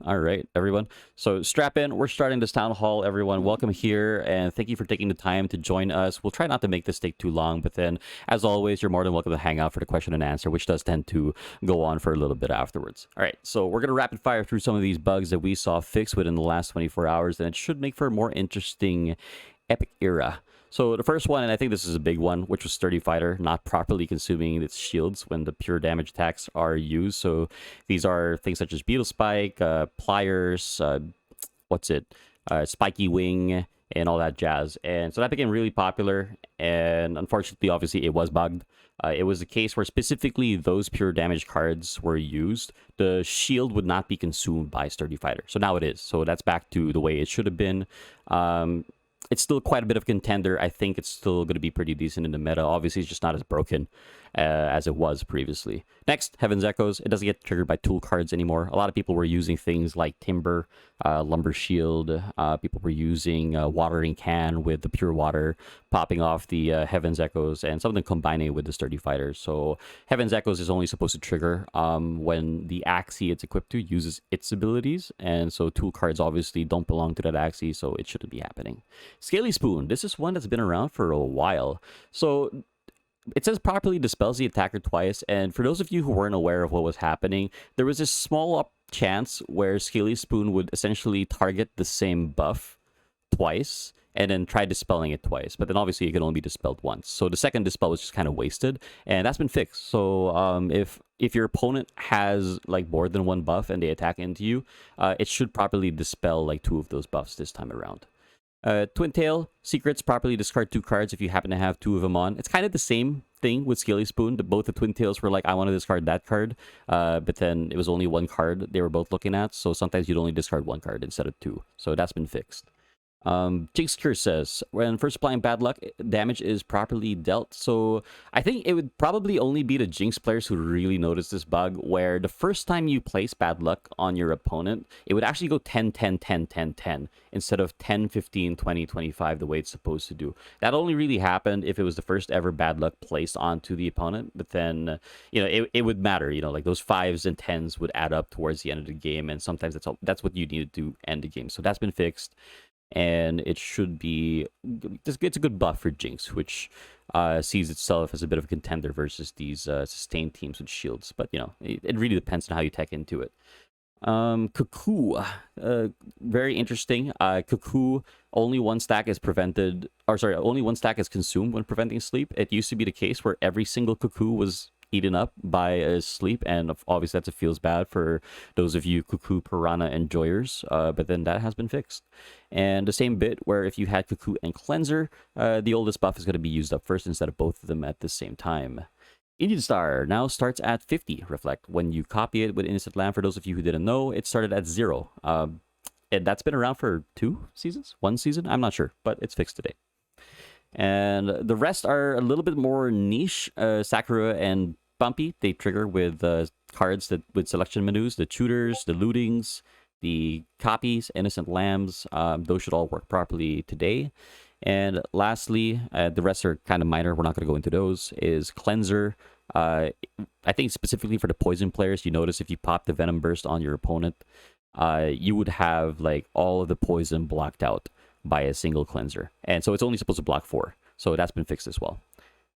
All right, everyone. So strap in. We're starting this town hall, everyone. Welcome here, and thank you for taking the time to join us. We'll try not to make this take too long, but then, as always, you're more than welcome to hang out for the question and answer, which does tend to go on for a little bit afterwards. All right, so we're going to rapid fire through some of these bugs that we saw fixed within the last 24 hours, and it should make for a more interesting Epic era. So the first one, and I think this is a big one, which was Sturdy Fighter not properly consuming its shields when the pure damage attacks are used. So these are things such as Beetle Spike, Pliers, Spiky Wing, and all that jazz. And so that became really popular, and unfortunately, obviously, it was bugged. It was a case where specifically those pure damage cards were used. The shield would not be consumed by Sturdy Fighter. So now it is. So that's back to the way it should have been. It's still quite a bit of contender. I think it's still going to be pretty decent in the meta. Obviously, it's just not as broken as it was previously. Next, Heaven's Echoes. It doesn't get triggered by tool cards anymore. A lot of people were using things like Timber, Lumber Shield. People were using Watering Can with the pure water popping off the Heaven's Echoes, and some of them combining it with the Sturdy Fighter. So Heaven's Echoes is only supposed to trigger when the Axie it's equipped to uses its abilities, and so tool cards obviously don't belong to that Axie, so it shouldn't be happening. Scaly Spoon. This is one that's been around for a while. So it says properly dispels the attacker twice, and for those of you who weren't aware of what was happening, there was this small chance where Scaly Spoon would essentially target the same buff twice and then try dispelling it twice, but then obviously it can only be dispelled once. So the second dispel was just kind of wasted, and that's been fixed. So if your opponent has like more than one buff and they attack into you, it should properly dispel like 2 of those buffs this time around. Twin Tail secrets properly discard 2 cards if you happen to have 2 of them on. It's kind of the same thing with Scaly Spoon. Both the Twin Tails were like, I want to discard that card, but then it was only 1 card they were both looking at, so sometimes you'd only discard 1 card instead of 2. So that's been fixed. Jinx Cure says, when first applying bad luck, damage is properly dealt. So I think it would probably only be the Jinx players who really notice this bug, where the first time you place bad luck on your opponent, it would actually go 10, 10, 10, 10, 10, instead of 10, 15, 20, 25, the way it's supposed to do. That only really happened if it was the first ever bad luck placed onto the opponent, but then, it would matter, like those 5s and 10s would add up towards the end of the game, and sometimes that's what you need to end the game. So that's been fixed. And it should be, it's a good buff for Jinx, which sees itself as a bit of a contender versus these sustained teams with shields. But, it really depends on how you tech into it. Cuckoo, very interesting. Cuckoo, only one stack is consumed when preventing sleep. It used to be the case where every single Cuckoo was eaten up by sleep, and obviously that feels bad for those of you Cuckoo Piranha enjoyers, but then that has been fixed. And the same bit where if you had Cuckoo and Cleanser, the oldest buff is going to be used up first instead of both of them at the same time. Indian Star now starts at 50 Reflect. When you copy it with Innocent Lamb, for those of you who didn't know, it started at 0. And that's been around for 2 seasons? 1 season? I'm not sure, but it's fixed today. And the rest are a little bit more niche. Sakura and Bumpy, they trigger with cards with selection menus, the tutors, the lootings, the copies, Innocent Lambs. Those should all work properly today. And lastly, the rest are kind of minor. We're not going to go into those. Is Cleanser. I think specifically for the poison players, you notice if you pop the Venom Burst on your opponent, you would have like all of the poison blocked out by a single cleanser, and so it's only supposed to block 4, so that's been fixed as well.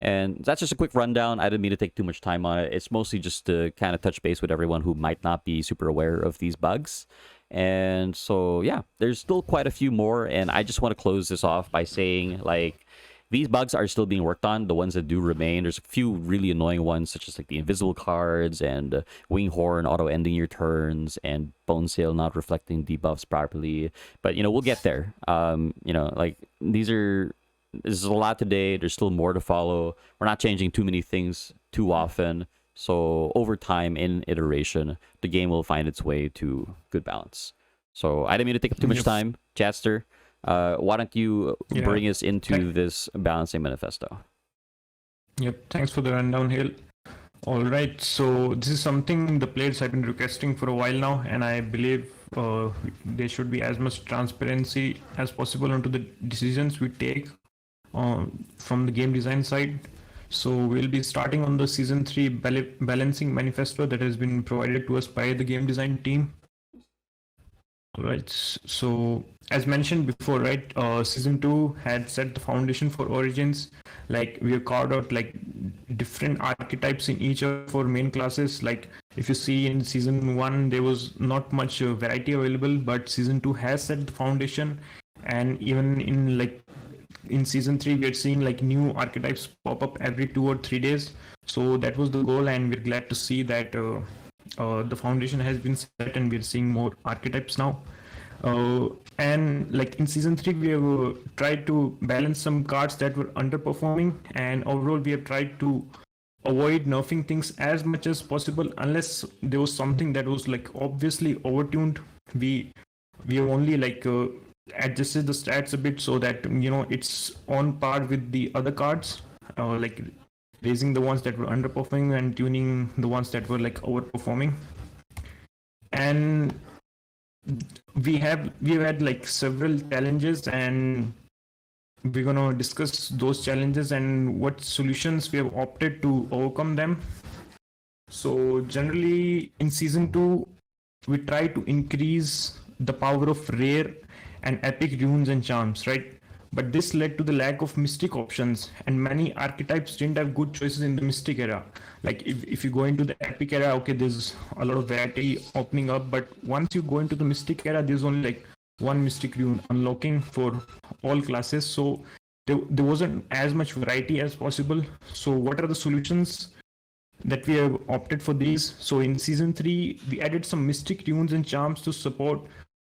And that's just a quick rundown. I didn't mean to take too much time on it. It's mostly just to kind of touch base with everyone who might not be super aware of these bugs. And so yeah, there's still quite a few more, and I just want to close this off by saying, like, these bugs are still being worked on, the ones that do remain. There's a few really annoying ones, such as like the invisible cards and Winghorn auto-ending your turns and Bone Sail not reflecting debuffs properly. But, we'll get there. Like, this is a lot today. There's still more to follow. We're not changing too many things too often. So over time, in iteration, the game will find its way to good balance. So I didn't mean to take up too much time. Jadster, why don't you bring us into this balancing manifesto? Yep, thanks for the rundown, Hale. All right, so this is something the players have been requesting for a while now, and I believe there should be as much transparency as possible onto the decisions we take from the game design side. So we'll be starting on the Season 3 balancing manifesto that has been provided to us by the game design team. Right. So, as mentioned before, right, season two had set the foundation for Origins. Like we have carved out like different archetypes in each of our main classes. Like if you see in season one, there was not much variety available, but season two has set the foundation. And even in season three, we are seeing like new archetypes pop up every 2 or 3 days. So that was the goal, and we're glad to see that the foundation has been set, and we're seeing more archetypes now. And like in season three, we have tried to balance some cards that were underperforming, and overall, we have tried to avoid nerfing things as much as possible, unless there was something that was like obviously overtuned. We have only adjusted the stats a bit so that it's on par with the other cards, like raising the ones that were underperforming and tuning the ones that were like overperforming. And we've had like several challenges, and we're gonna discuss those challenges and what solutions we have opted to overcome them. So generally in season 2, we try to increase the power of rare and epic runes and charms, right? But this led to the lack of mystic options, and many archetypes didn't have good choices in the mystic era. Like if you go into the epic era, okay, there's a lot of variety opening up, but once you go into the mystic era, there's only like one mystic rune unlocking for all classes. So there wasn't as much variety as possible. So what are the solutions that we have opted for these? So in season 3, we added some mystic runes and charms to support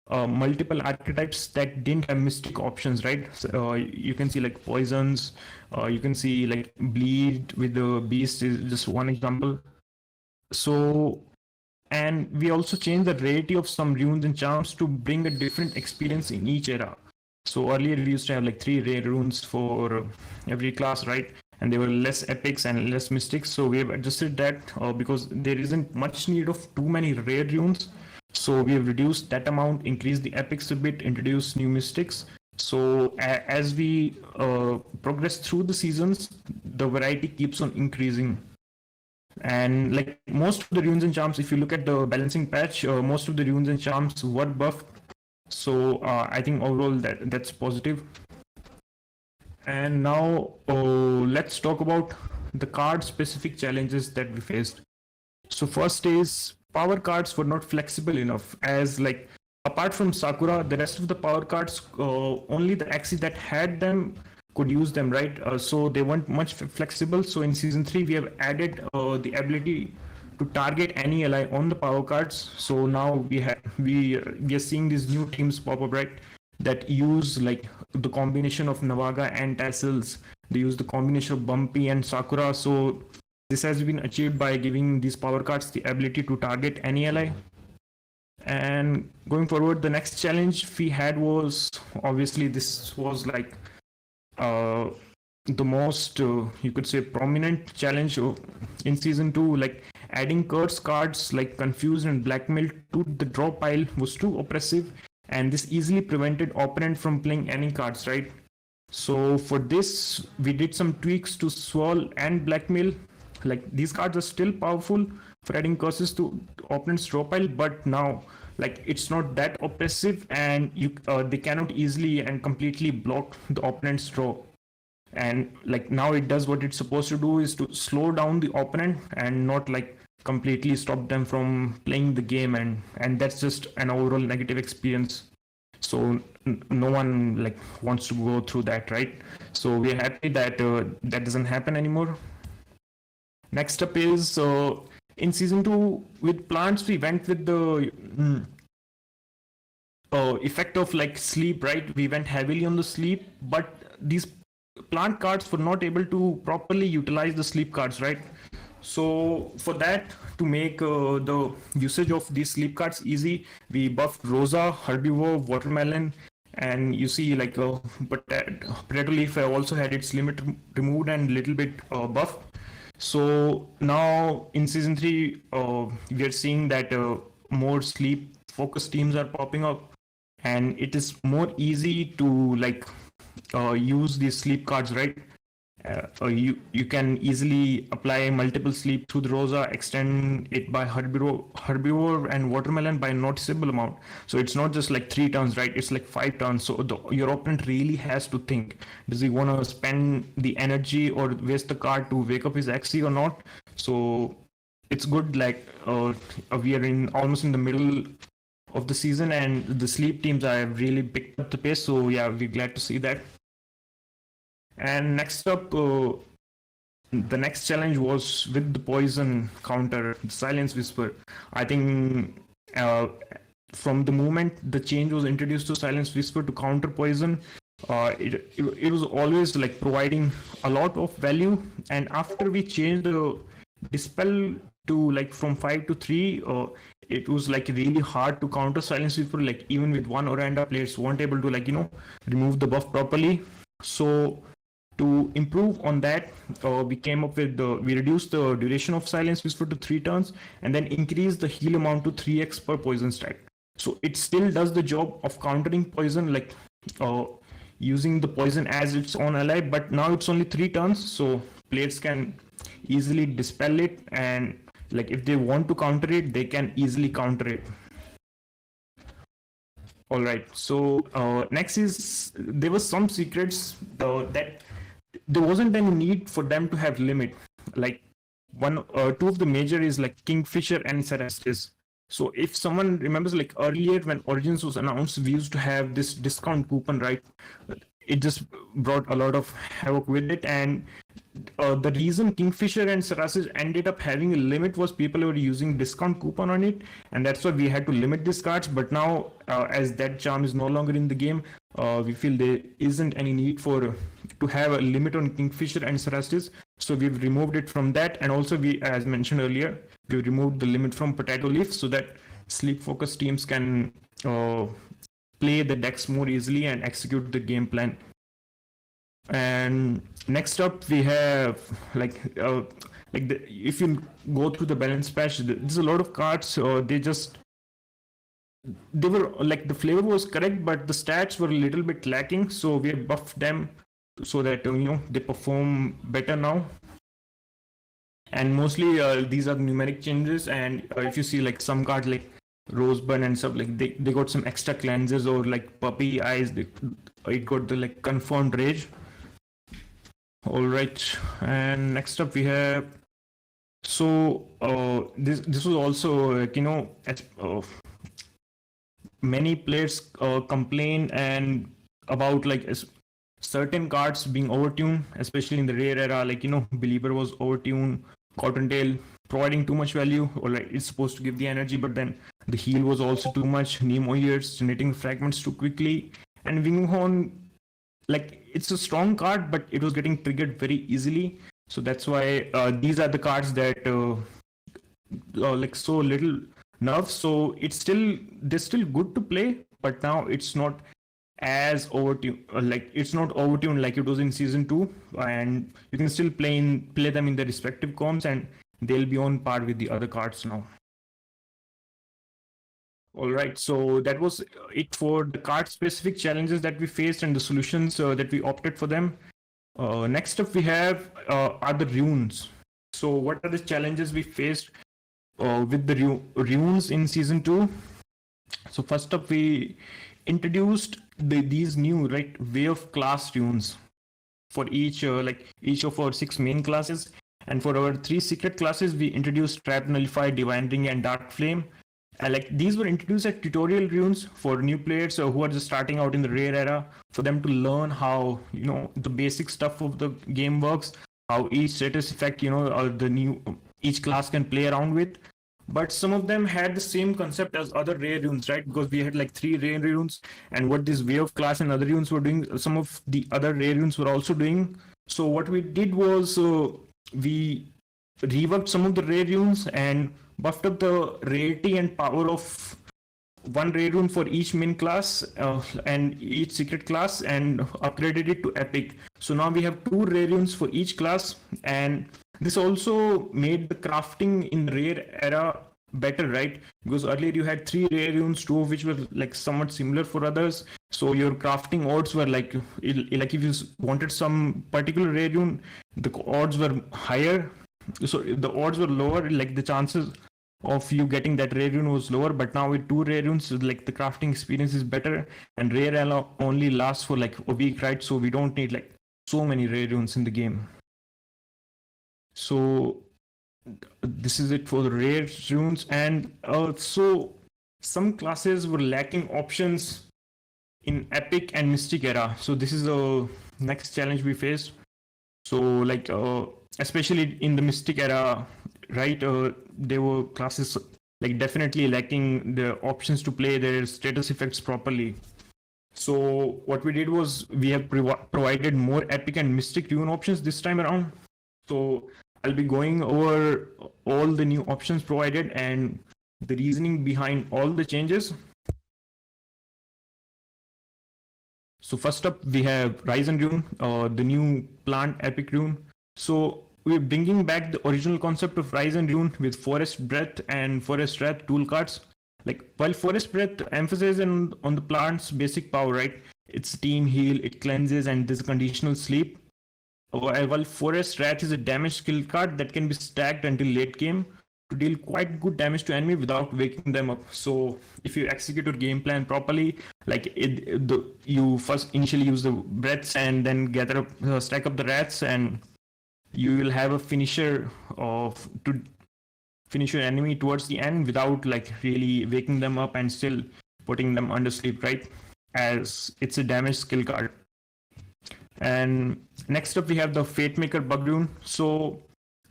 multiple archetypes that didn't have mystic options, right? So, you can see like poisons, you can see like bleed with the beast is just one example. So, and we also changed the rarity of some runes and charms to bring a different experience in each era. So earlier we used to have like 3 rare runes for every class, right? And they were less epics and less mystics. So we have adjusted that because there isn't much need of too many rare runes. So we have reduced that amount, increased the epics a bit, introduced new mystics. So as we progress through the seasons, the variety keeps on increasing. And like most of the runes and charms, if you look at the balancing patch, most of the runes and charms were buffed. So I think overall that's positive. And now let's talk about the card specific challenges that we faced. So first is power cards were not flexible enough, as like apart from Sakura, the rest of the power cards, only the axes that had them could use them, right? So they weren't much flexible. So in season 3, we have added the ability to target any ally on the power cards. So now we are seeing these new teams pop up, right? That use like the combination of Navaga and Tassels. They use the combination of Bumpy and Sakura. So this has been achieved by giving these power cards the ability to target any ally. And going forward, the next challenge we had was, obviously this was like the most you could say prominent challenge in season 2. Like adding curse cards like Confused and Blackmail to the draw pile was too oppressive, and this easily prevented opponent from playing any cards, right? So for this, we did some tweaks to Swirl and Blackmail. Like these cards are still powerful for adding curses to opponent's draw pile, but now like it's not that oppressive, and they cannot easily and completely block the opponent's draw. And like now it does what it's supposed to do, is to slow down the opponent and not like completely stop them from playing the game, and that's just an overall negative experience. So no one like wants to go through that, right? So we're happy that that doesn't happen anymore. Next up is in season 2 with plants, we went with the effect of like sleep, right? We went heavily on the sleep, but these plant cards were not able to properly utilize the sleep cards, right? So for that, to make the usage of these sleep cards easy, we buffed Rosa, Herbivore, Watermelon, and you see like Potato Leaf also had its limit removed and little bit buffed. So now in season 3, we are seeing that more sleep focused teams are popping up, and it is more easy to like use these sleep cards, right? You can easily apply multiple sleep through the rosa, extend it by herbivore and watermelon by a noticeable amount. So it's not just like 3 turns, right? It's like 5 turns. So your opponent really has to think: does he want to spend the energy or waste the card to wake up his XC or not? So it's good. Like we are in almost in the middle of the season, and the sleep teams have really picked up the pace. So yeah, we're glad to see that. And next up, the next challenge was with the poison counter, the silence whisper. I think from the moment the change was introduced to silence whisper to counter poison, it was always like providing a lot of value. And after we changed the dispel to like from 5 to 3, it was like really hard to counter silence whisper. Like even with one Oranda, players weren't able to remove the buff properly. So to improve on that, we came up with we reduced the duration of silence whisper to 3 turns, and then increased the heal amount to 3x per poison stack. So it still does the job of countering poison, like using the poison as its own ally, but now it's only 3 turns, so players can easily dispel it, and like if they want to counter it, they can easily counter it. All right. So next is there was some secrets that there wasn't any need for them to have limit. Like two of the major is like Kingfisher and Cerastes. So if someone remembers, like earlier when Origins was announced, we used to have this discount coupon, right? It just brought a lot of havoc with it, and the reason Kingfisher and Cerastes ended up having a limit was people were using discount coupon on it, and that's why we had to limit these cards. But now, as that charm is no longer in the game, we feel there isn't any need for to have a limit on Kingfisher and Cerastes. So we've removed it from that, and also we, as mentioned earlier, we removed the limit from Potato Leaf so that sleep focused teams can play the decks more easily and execute the game plan. And next up we have if you go through the balance patch, there's a lot of cards. They were like, the flavor was correct, but the stats were a little bit lacking. So we have buffed them so that they perform better now. And mostly these are numeric changes. And if you see like some cards like Rosebud and stuff, like they got some extra cleanses, or like Puppy Eyes, it got the like confirmed rage. All right, and next up we have, so this was also many players complain and about like certain cards being overtuned, especially in the rare era. Like Believer was overtuned, Cottontail providing too much value, or like it's supposed to give the energy, but then the heal was also too much. Nemo Ears generating fragments too quickly, and Winghorn, like it's a strong card, but it was getting triggered very easily. So that's why these are the cards that like so little nerfs. So they're still good to play, but now it's not as overtuned. Like it's not overtuned like it was in season 2, and you can still play them in their respective comps, and they'll be on par with the other cards now. All right, so that was it for the card-specific challenges that we faced and the solutions that we opted for them. Next up, we have are the runes. So what are the challenges we faced with the runes in Season 2? So first up, we introduced these new way of class runes for each of our 6 main classes. And for our 3 secret classes, we introduced Trap, Nullify, Divine Ring, and Dark Flame. These were introduced as tutorial runes for new players who are just starting out in the rare era, for them to learn how the basic stuff of the game works, how each status effect each class can play around with. But some of them had the same concept as other rare runes, right? Because we had like 3 rare runes, and what this way of class and other runes were doing, some of the other rare runes were also doing. So what we did was we reworked some of the rare runes and buffed up the rarity and power of one rare rune for each main class and each secret class, and upgraded it to epic. So now we have 2 rare runes for each class, and this also made the crafting in the rare era better, right? Because earlier you had 3 rare runes, 2 of which were like somewhat similar for others, So your crafting odds were like if you wanted some particular rare rune, the odds were higher. So the odds were lower, like the chances of you getting that rare rune was lower. But now with two rare runes, like the crafting experience is better, and rare only lasts for like a week, right? So we don't need like so many rare runes in the game. So this is it for the rare runes, and so some classes were lacking options in epic and mystic era. So this is the next challenge we faced. So like especially in the mystic era, right, there were classes like definitely lacking the options to play their status effects properly. So what we did was we have provided more epic and mystic rune options this time around. So I'll be going over all the new options provided and the reasoning behind all the changes. So first up, we have Rise and Rune, the new plant epic rune. So we're bringing back the original concept of Rise and Rune with Forest Breath and Forest Wrath tool cards. Like while Forest Breath emphasizes on the plant's basic power, right? It's team heal, it cleanses, and there's conditional sleep. While Forest Wrath is a damage skill card that can be stacked until late game to deal quite good damage to enemy without waking them up. So if you execute your game plan properly, like you first initially use the breaths and then gather up, stack up the rats, and you will have a finisher to finish your enemy towards the end without like really waking them up and still putting them under sleep, right? As it's a damage skill card. And next up we have the Fate Maker bug rune. So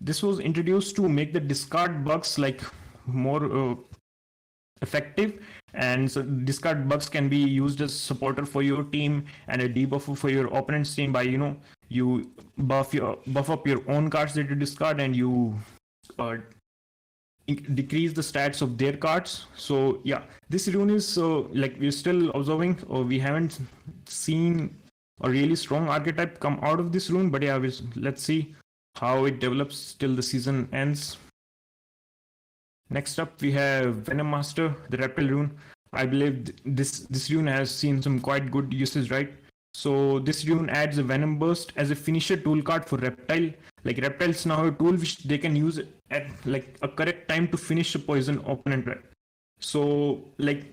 this was introduced to make the discard bugs like more effective, and so discard bugs can be used as supporter for your team and a debuffer for your opponent's team by you buff up your own cards that you discard, and you decrease the stats of their cards. So yeah, this rune is like we're still observing, or we haven't seen a really strong archetype come out of this rune, but yeah, let's see how it develops till the season ends. Next up, we have Venom Master, the Reptile rune. I believe this rune has seen some quite good uses, right? So this rune adds a Venom Burst as a finisher tool card for Reptile. Like Reptiles now have a tool which they can use at like a correct time to finish a poison opponent, right? So like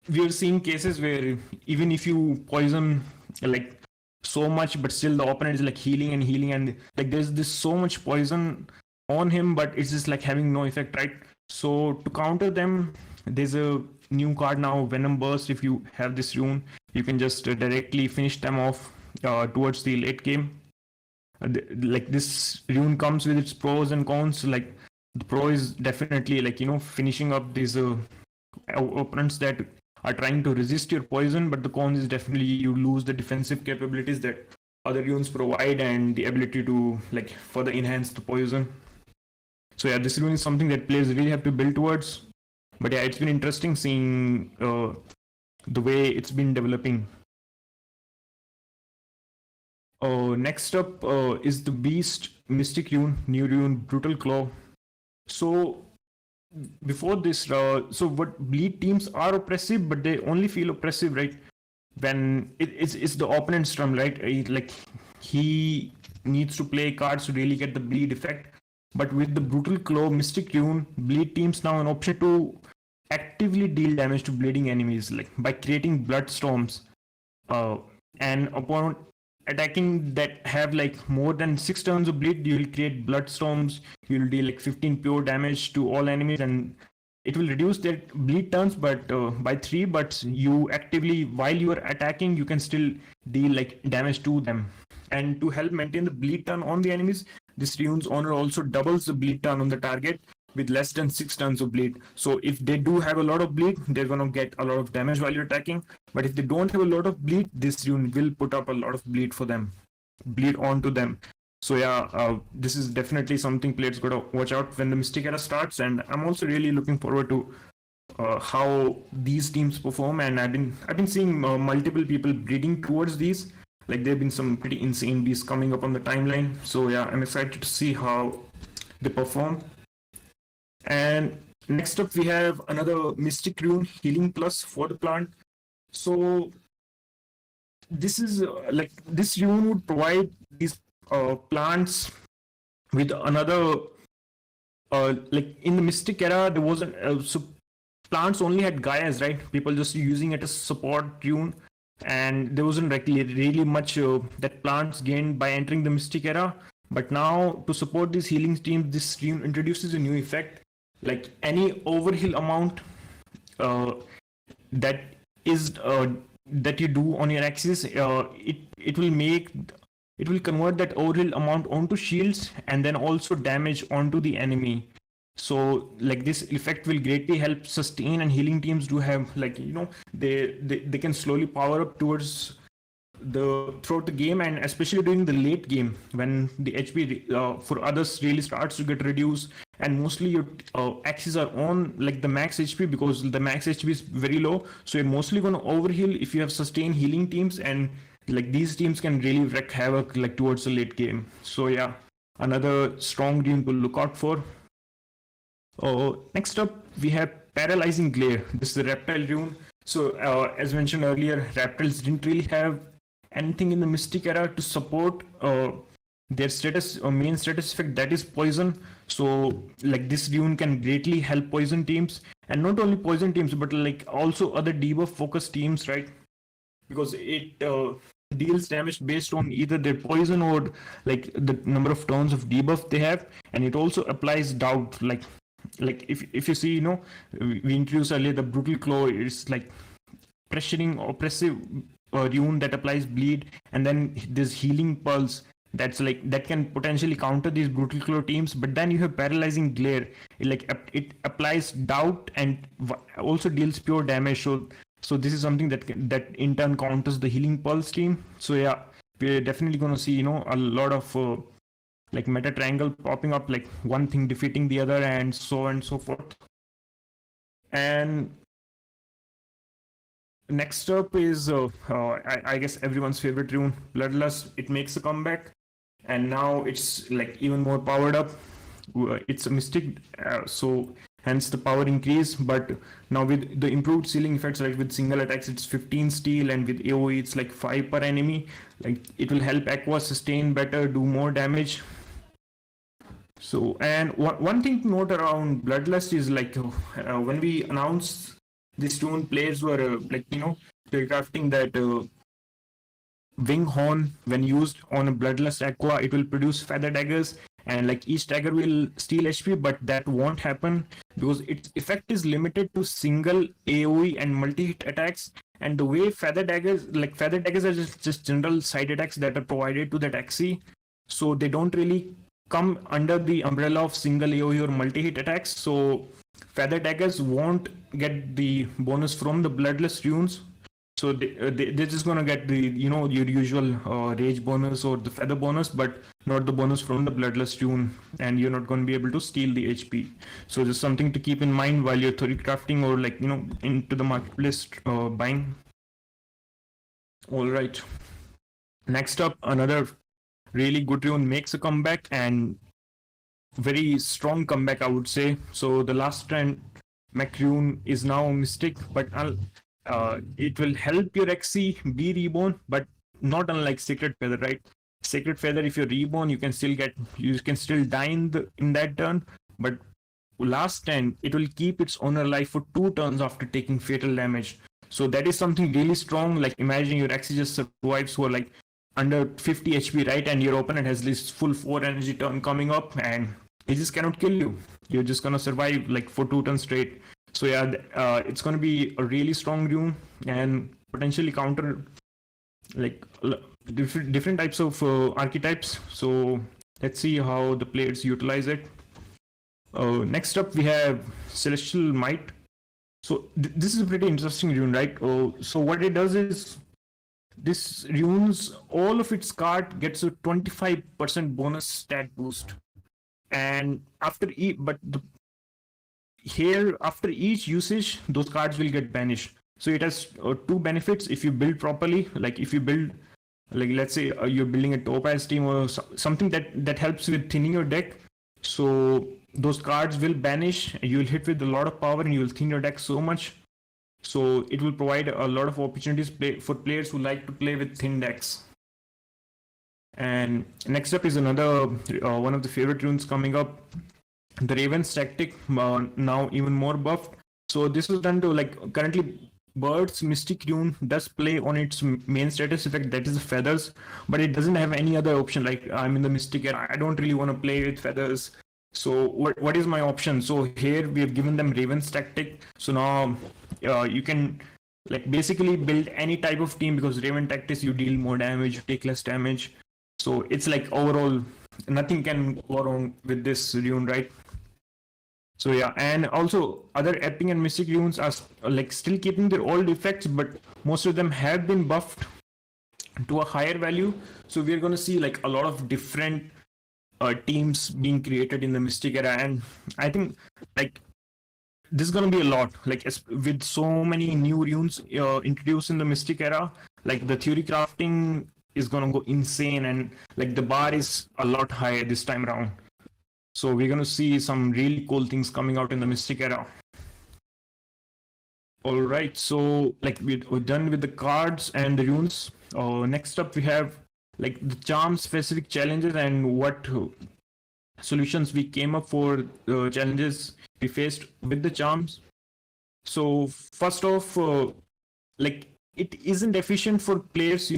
we are seeing cases where even if you poison like so much, but still the opponent is like healing and like there's this so much poison on him, but it's just like having no effect, right? So to counter them, there's a new card now, Venom Burst. If you have this rune, you can just directly finish them off towards the late game. Like this rune comes with its pros and cons. Like the pro is definitely like finishing up these opponents that are trying to resist your poison, but the cons is definitely you lose the defensive capabilities that other runes provide and the ability to like further enhance the poison. So yeah, this rune is something that players really have to build towards. But yeah, it's been interesting seeing the way it's been developing. Next up is the Beast Mystic rune, new rune, Brutal Claw. So before this, so what bleed teams are oppressive, but they only feel oppressive, right? When it's the opponent's turn, right? Like he needs to play cards to really get the bleed effect. But with the Brutal Claw Mystic rune, bleed teams now an option to actively deal damage to bleeding enemies, like by creating blood storms. And upon attacking that have like more than 6 turns of bleed, you will create blood storms. You'll deal like 15 pure damage to all enemies, and it will reduce their bleed turns but by 3. But you actively, while you are attacking, you can still deal like damage to them. And to help maintain the bleed turn on the enemies, this rune's owner also doubles the bleed turn on the target with less than 6 turns of bleed. So if they do have a lot of bleed, they're gonna get a lot of damage while you're attacking. But if they don't have a lot of bleed, this rune will put up a lot of bleed for them, bleed onto them. So yeah, this is definitely something players gotta watch out when the Mystic Era starts. And I'm also really looking forward to how these teams perform. And I've been seeing multiple people bleeding towards these. Like there have been some pretty insane beasts coming up on the timeline. So yeah, I'm excited to see how they perform. And next up, we have another Mystic Rune, Healing Plus for the plant. So this is like this rune would provide these plants with another like in the Mystic era there wasn't so plants only had Gaias, right? People just using it as support rune, and there wasn't really much that plants gained by entering the Mystic era. But now to support these healing teams, this rune introduces a new effect, like any overheal amount uh, that is that you do on your axis, it will convert that overheal amount onto shields and then also damage onto the enemy. So like this effect will greatly help sustain, and healing teams do have like they can slowly power up towards the throughout the game, and especially during the late game when the HP for others really starts to get reduced, and mostly your axes are on like the max HP because the max HP is very low. So you're mostly going to overheal if you have sustained healing teams, and like these teams can really wreak havoc like towards the late game. So yeah, another strong team to look out for. Next up, we have Paralyzing Glare. This is the Reptile rune. So, as mentioned earlier, reptiles didn't really have anything in the Mystic era to support their status or main status effect, that is poison. So, like this rune can greatly help poison teams, and not only poison teams, but like also other debuff focused teams, right? Because it deals damage based on either their poison or like the number of turns of debuff they have, and it also applies doubt like if you see we introduced earlier the brutal claw is like pressuring oppressive rune that applies bleed, and then this healing pulse that's like that can potentially counter these brutal claw teams. But then you have paralyzing glare, it applies doubt and also deals pure damage. So this is something that in turn counters the healing pulse team. So yeah, we're definitely going to see a lot of like meta triangle popping up, like one thing defeating the other and so forth. And next up is I guess everyone's favorite rune, Bloodlust. It makes a comeback, and now it's like even more powered up. It's a mystic, so hence the power increase. But now with the improved ceiling effects, like with single attacks it's 15 steel, and with AoE it's like 5 per enemy. Like it will help Aqua sustain better, do more damage. So, and one thing to note around Bloodlust is like when we announced this rune, players were they're crafting that wing horn. When used on a Bloodlust Aqua, it will produce feather daggers, and like each dagger will steal HP, but that won't happen because its effect is limited to single AoE and multi-hit attacks. And the way feather daggers are just general side attacks that are provided to that Axie, so they don't really come under the umbrella of single AoE or multi-hit attacks. So feather daggers won't get the bonus from the Bloodlust runes. So they're just gonna get the your usual rage bonus or the feather bonus, but not the bonus from the Bloodlust rune, and you're not gonna be able to steal the HP. So just something to keep in mind while you're theory crafting or like into the marketplace buying. All right. Next up, another really good rune makes a comeback, and very strong comeback, I would say. So the last trend mech rune is now Mystic, but it will help your Xyz be reborn, but not unlike Sacred Feather, right? Sacred Feather, if you're reborn, you can still die in that turn, but last turn it will keep its owner alive for 2 turns after taking fatal damage. So that is something really strong. Like imagine your Xyz just survives for like under 50 HP, right? And your opponent has this full 4 energy turn coming up, and he just cannot kill you. You're just gonna survive like for 2 turns straight. So yeah, it's gonna be a really strong rune and potentially counter like different types of archetypes. So let's see how the players utilize it. Next up, we have Celestial Might. So this is a pretty interesting rune, right? So what it does is this runes all of its card gets a 25% bonus stat boost, and after after each usage those cards will get banished. So it has 2 benefits if you build properly. Like if you build, like let's say you're building a topaz team or something that helps with thinning your deck, so those cards will banish, you'll hit with a lot of power and you'll thin your deck so much. So it will provide a lot of opportunities for players who like to play with thin decks. And next up is another one of the favorite runes coming up, the Raven's Tactic, now even more buffed. So this was done to, like, currently Bird's Mystic Rune does play on its main status effect, that is the feathers, but it doesn't have any other option. Like, I'm in the Mystic era, I don't really want to play with feathers. So what is my option? So here we have given them Raven's Tactic. So now you can, like, basically build any type of team, because Raven Tactics, you deal more damage, you take less damage. So it's like overall nothing can go wrong with this rune, right? So yeah, and also other epic and mystic runes are like still keeping their old effects, but most of them have been buffed to a higher value. So we're going to see like a lot of different teams being created in the mystic era, and I think like this is going to be a lot, like with so many new runes introduced in the mystic era, like the theory crafting is going to go insane, and like the bar is a lot higher this time around. So we're going to see some really cool things coming out in the Mystic era. All right, so like we're done with the cards and the runes. Next up, we have like the charm specific challenges and what solutions we came up for the challenges we faced with the charms. So first off, like it isn't efficient for players,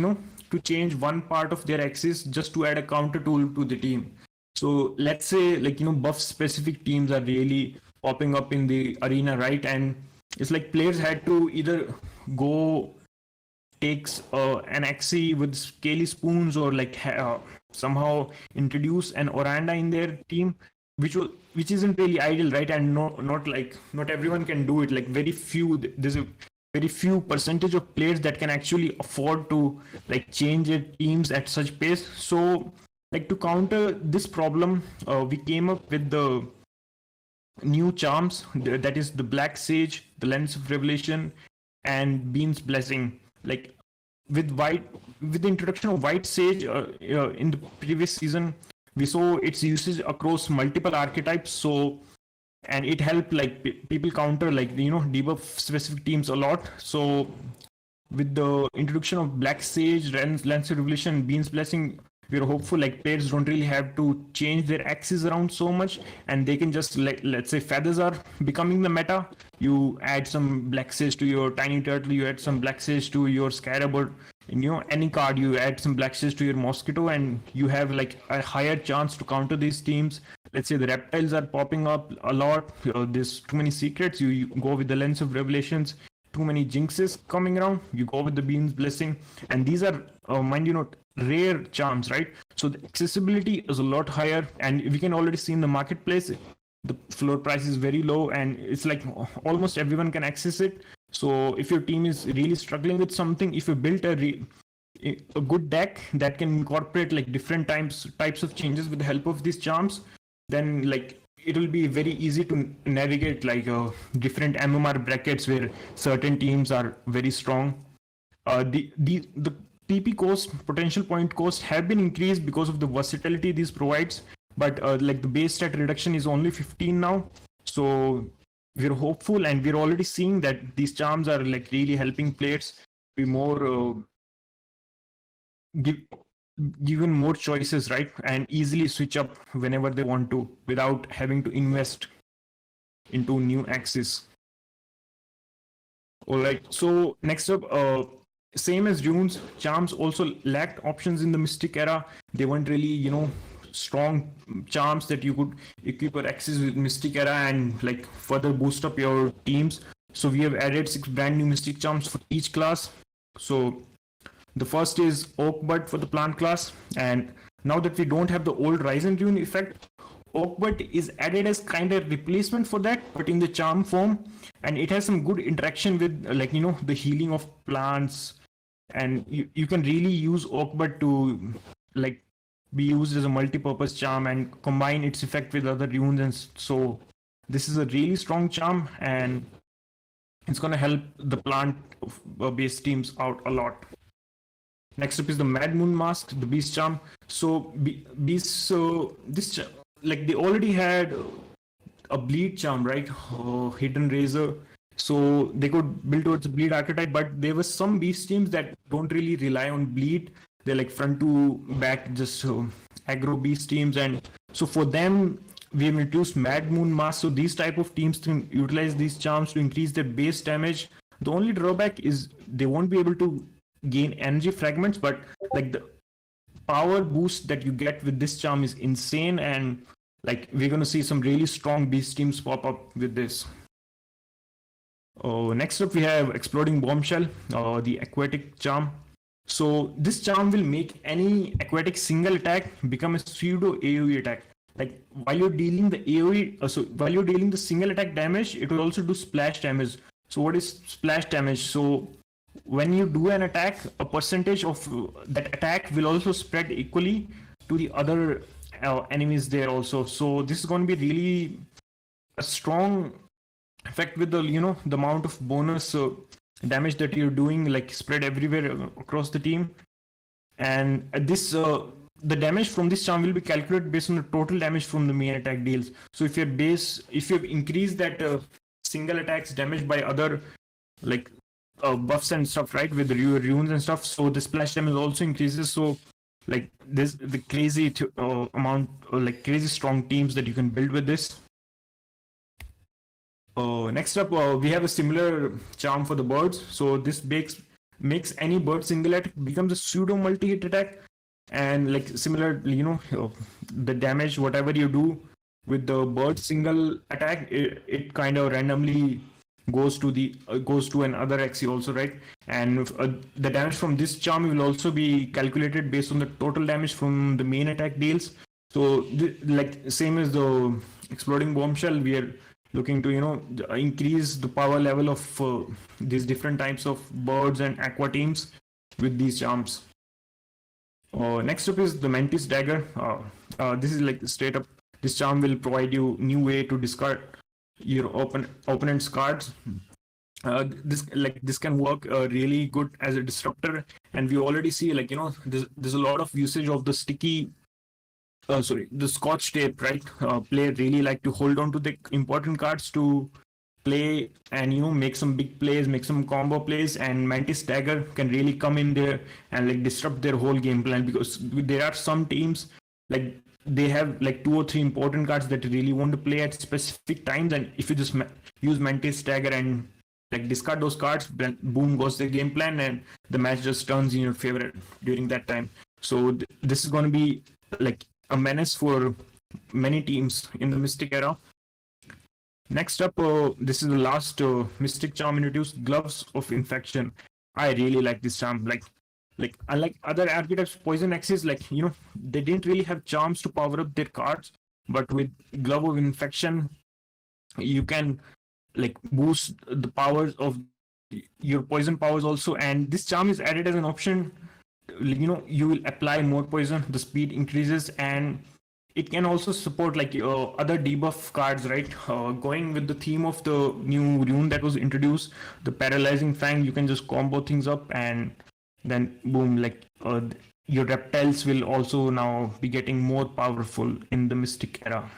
to change one part of their axis just to add a counter tool to the team. So let's say like, buff specific teams are really popping up in the arena, right? And it's like players had to either go takes an axie with scaly spoons, or like somehow introduce an Oranda in their team, which isn't really ideal, right? And not everyone can do it. Like there's a very few percentage of players that can actually afford to like change their teams at such pace. So like to counter this problem, we came up with the new charms, that is the Black Sage, the Lens of Revelation, and Beam's Blessing. Like with the introduction of White Sage in the previous season, we saw its usage across multiple archetypes. So, and it helped like people counter like debuff specific teams a lot. So with the introduction of Black Sage, Lens of Revelation, Beam's Blessing, we're hopeful like players don't really have to change their axes around so much, and they can just let's say feathers are becoming the meta. You add some Black Sage to your Tiny Turtle, you add some Black Sage to your Scarab, or any card, you add some Black Sage to your Mosquito, and you have like a higher chance to counter these teams. Let's say the reptiles are popping up a lot, there's too many secrets, you go with the Lens of Revelations. Too many jinxes coming around, you go with the Beam's Blessing. And these are mind you not rare charms, right? So the accessibility is a lot higher, and we can already see in the marketplace the floor price is very low, and it's like almost everyone can access it. So if your team is really struggling with something, if you built a good deck that can incorporate like different types of changes with the help of these charms, then like it will be very easy to navigate like different MMR brackets where certain teams are very strong. The PP cost, potential point cost, have been increased because of the versatility this provides, but like the base stat reduction is only 15 now. So we're hopeful, and we're already seeing that these charms are like really helping players be more given more choices, right? And easily switch up whenever they want to without having to invest into new axes. All right, so next up, same as runes, charms also lacked options in the Mystic era. They weren't really strong charms that you could equip your axes with Mystic era and like further boost up your teams. So we have added 6 brand new Mystic charms for each class. So the first is Oak Bud for the plant class, and now that we don't have the old Rise and Rune effect, Oak Bud is added as kind of replacement for that, but in the charm form, and it has some good interaction with like the healing of plants, and you can really use Oak Bud to like be used as a multi-purpose charm and combine its effect with other runes, and so this is a really strong charm, and it's going to help the plant based teams out a lot. Next up is the Mad Moon Mask, the Beast Charm. So this like they already had a Bleed Charm, right? Hidden Razor, So they could build towards the bleed archetype, but there were some beast teams that don't really rely on bleed. They're like front to back, just aggro beast teams, and so for them we have introduced Mad Moon Mask. So these type of teams can utilize these charms to increase their base damage. The only drawback is they won't be able to gain energy fragments, but like the power boost that you get with this charm is insane, and like we're gonna see some really strong beast teams pop up with this. Next up, we have Exploding Bombshell, the aquatic charm. So this charm will make any aquatic single attack become a pseudo AoE attack. Like while you're dealing the AoE, so while you're dealing the single attack damage, it will also do splash damage. So what is splash damage? So when you do an attack, a percentage of that attack will also spread equally to the other enemies there also. So this is going to be really a strong effect with the the amount of bonus damage that you're doing, like spread everywhere across the team. And this the damage from this charm will be calculated based on the total damage from the main attack deals. So if you've increased that single attacks damage by other like buffs and stuff, right, with the runes and stuff, so the splash damage also increases. So like this the crazy amount like crazy strong teams that you can build with this. Next up, we have a similar charm for the birds. So this makes any bird single attack becomes a pseudo multi-hit attack, and like similar, the damage whatever you do with the bird single attack, it kind of randomly goes to another axis also, right? And the damage from this charm will also be calculated based on the total damage from the main attack deals. So like same as the Exploding Bombshell, we are looking to increase the power level of these different types of birds and aqua teams with these charms. Next up is the Mantis Dagger. This is like straight up, this charm will provide you new way to discard your opponent's cards. This can work really good as a disruptor, and we already see there's a lot of usage of the the scotch tape, right? Player really like to hold on to the important cards to play and make some big plays, make some combo plays, and Mantis Dagger can really come in there and like disrupt their whole game plan, because there are some teams like they have like 2 or 3 important cards that really want to play at specific times, and if you just use Mantis Dagger and like discard those cards, then boom goes the game plan and the match just turns in your favor during that time. So this is going to be like a menace for many teams in the Mystic era. Next up, this is the last Mystic charm introduced, Gloves of Infection. I really like this charm. Like unlike other archetypes, Poison Axis, they didn't really have charms to power up their cards, but with Glove of Infection, you can like boost the powers of your poison powers also. And this charm is added as an option. You will apply more poison, the speed increases, and it can also support like other debuff cards, right? Going with the theme of the new rune that was introduced, the Paralyzing Fang, you can just combo things up, and then boom, your reptiles will also now be getting more powerful in the Mystic era.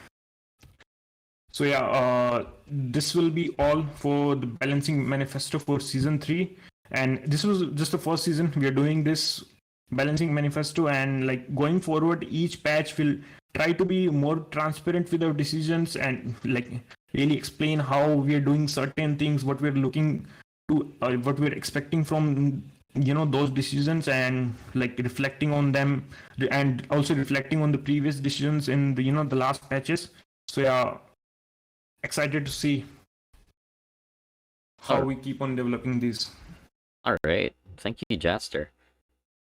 So yeah, this will be all for the balancing manifesto for season 3, and this was just the first season. We are doing this balancing manifesto, and like going forward, each patch will try to be more transparent with our decisions and like really explain how we are doing certain things, what we're looking to, what we're expecting from those decisions, and like reflecting on them, and also reflecting on the previous decisions in the the last patches. So yeah, excited to see how we keep on developing these. All right, thank you, Jaster.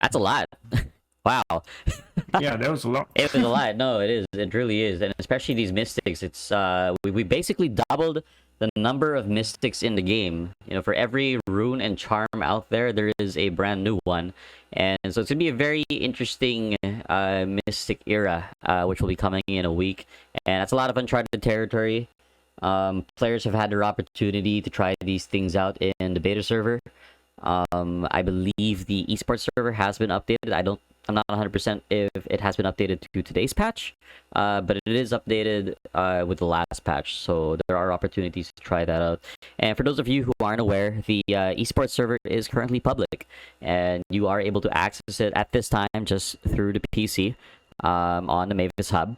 That's a lot. Wow. Yeah, that was a lot. It was a lot. No, it is. It really is. And especially these mystics. It's we basically doubled the number of mystics in the game. For every rune and charm out there, there is a brand new one. And so it's gonna be a very interesting mystic era, which will be coming in a week. And that's a lot of uncharted territory. Players have had their opportunity to try these things out in the beta server. I believe the esports server has been updated. I don't I'm not 100% if it has been updated to today's patch, but it is updated with the last patch, so there are opportunities to try that out. And for those of you who aren't aware, the esports server is currently public, and you are able to access it at this time just through the PC on the Mavis Hub.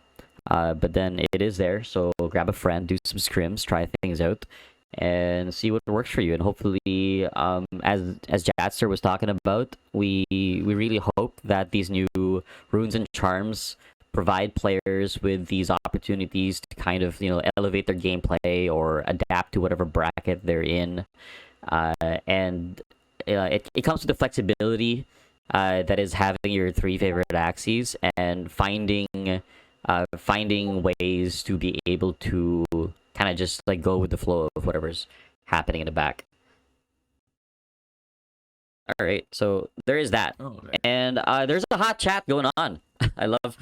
But then it is there, so grab a friend, do some scrims, try things out, and see what works for you. And hopefully, as Jatster was talking about, we really hope that these new runes and charms provide players with these opportunities to kind of elevate their gameplay or adapt to whatever bracket they're in. And it comes with the flexibility that is having your three favorite axes and finding ways to be able to kind of just like go with the flow of whatever's happening in the back. All right, so there is that, and there's a hot chat going on. I love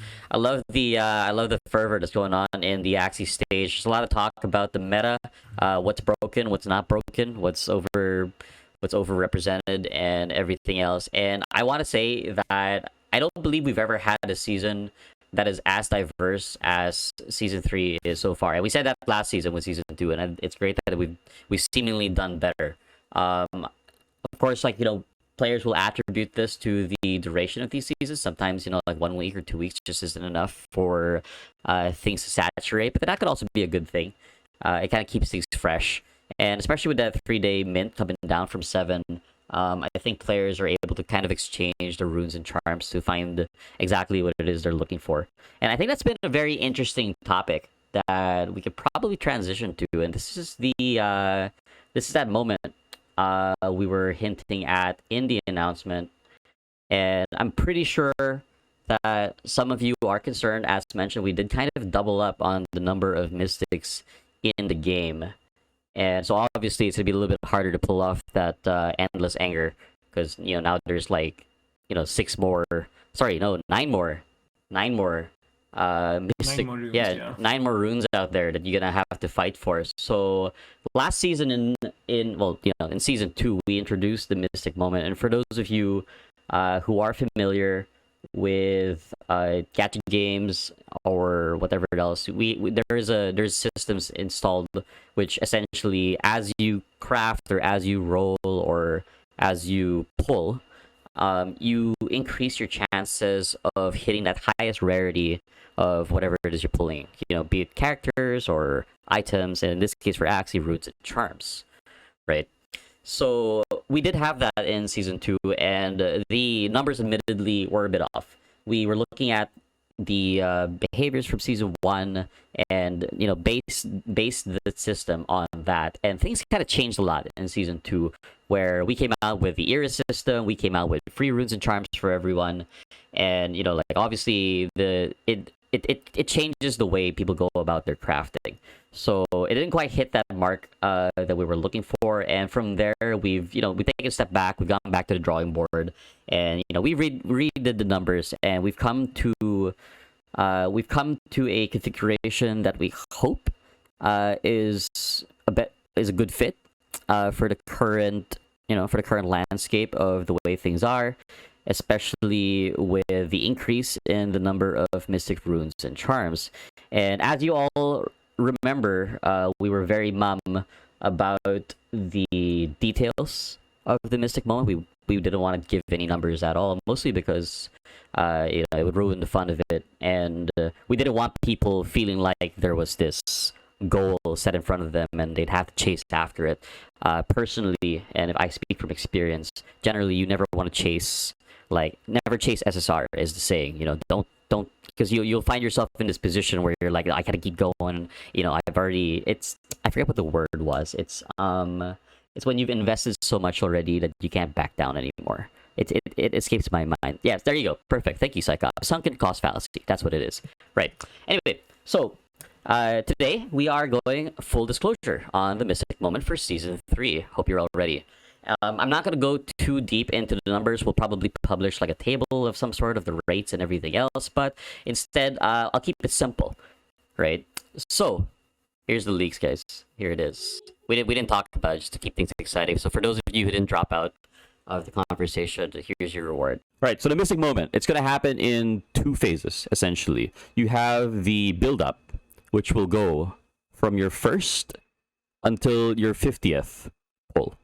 the fervor that's going on in the Axie stage. There's a lot of talk about the meta, what's broken, what's not broken, what's overrepresented, and everything else. And I want to say that I don't believe we've ever had a season that is as diverse as season 3 is so far. And we said that last season with season 2, and it's great that we've seemingly done better. Of course, players will attribute this to the duration of these seasons. Sometimes, like 1 week or 2 weeks just isn't enough for things to saturate, but that could also be a good thing. It kind of keeps things fresh. And especially with that 3-day mint coming down from 7, I think players are able to kind of exchange the runes and charms to find exactly what it is they're looking for. And I think that's been a very interesting topic that we could probably transition to. And this is that moment we were hinting at in the announcement. And I'm pretty sure that some of you are concerned. As mentioned, we did kind of double up on the number of mystics in the game. And so obviously it's gonna be a little bit harder to pull off that endless anger, because now there's 9 more mystic, 9 more runes, yeah, 9 more runes out there that you're gonna have to fight for. So last season in season 2 we introduced the mystic moment, and for those of you who are familiar with gacha games or whatever else, there's systems installed which essentially, as you craft or as you roll or as you pull, you increase your chances of hitting that highest rarity of whatever it is you're pulling, be it characters or items, and in this case for Axie, roots and charms, right? So we did have that in season 2, and the numbers admittedly were a bit off. We were looking at the behaviors from season 1 and based the system on that, and things kind of changed a lot in season 2, where we came out with the era system, we came out with free runes and charms for everyone, and obviously it changes the way people go about their crafting. So it didn't quite hit that mark that we were looking for, and from there we've taken a step back. We've gone back to the drawing board, and we redid the numbers, and we've come to a configuration that we hope is a good fit for the current landscape of the way things are, especially with the increase in the number of mystic runes and charms. And as you all remember, we were very mum about the details of the mystic moment. We didn't want to give any numbers at all, mostly because it would ruin the fun of it, and we didn't want people feeling like there was this goal set in front of them and they'd have to chase after it. Personally, and if I speak from experience, generally you never want to chase, never chase SSR is the saying. Don't, because you'll find yourself in this position where you're like, I gotta keep going. I forget what the word was. It's when you've invested so much already that you can't back down anymore. It escapes my mind. Yes, there you go. Perfect. Thank you, Psychop. Sunken cost fallacy. That's what it is. Right. Anyway, so today we are going full disclosure on the mystic moment for season 3. Hope you're all ready. I'm not going to go too deep into the numbers. We'll probably publish a table of some sort of the rates and everything else, but instead I'll keep it simple, right? So here's the leaks, guys. Here it is. We didn't talk about it just to keep things exciting. So for those of you who didn't drop out, of the conversation. Here's your reward. Right. So the Mystic Moment, it's going to happen in 2 phases, essentially. You have the build-up, which will go from your first until your 50th pull.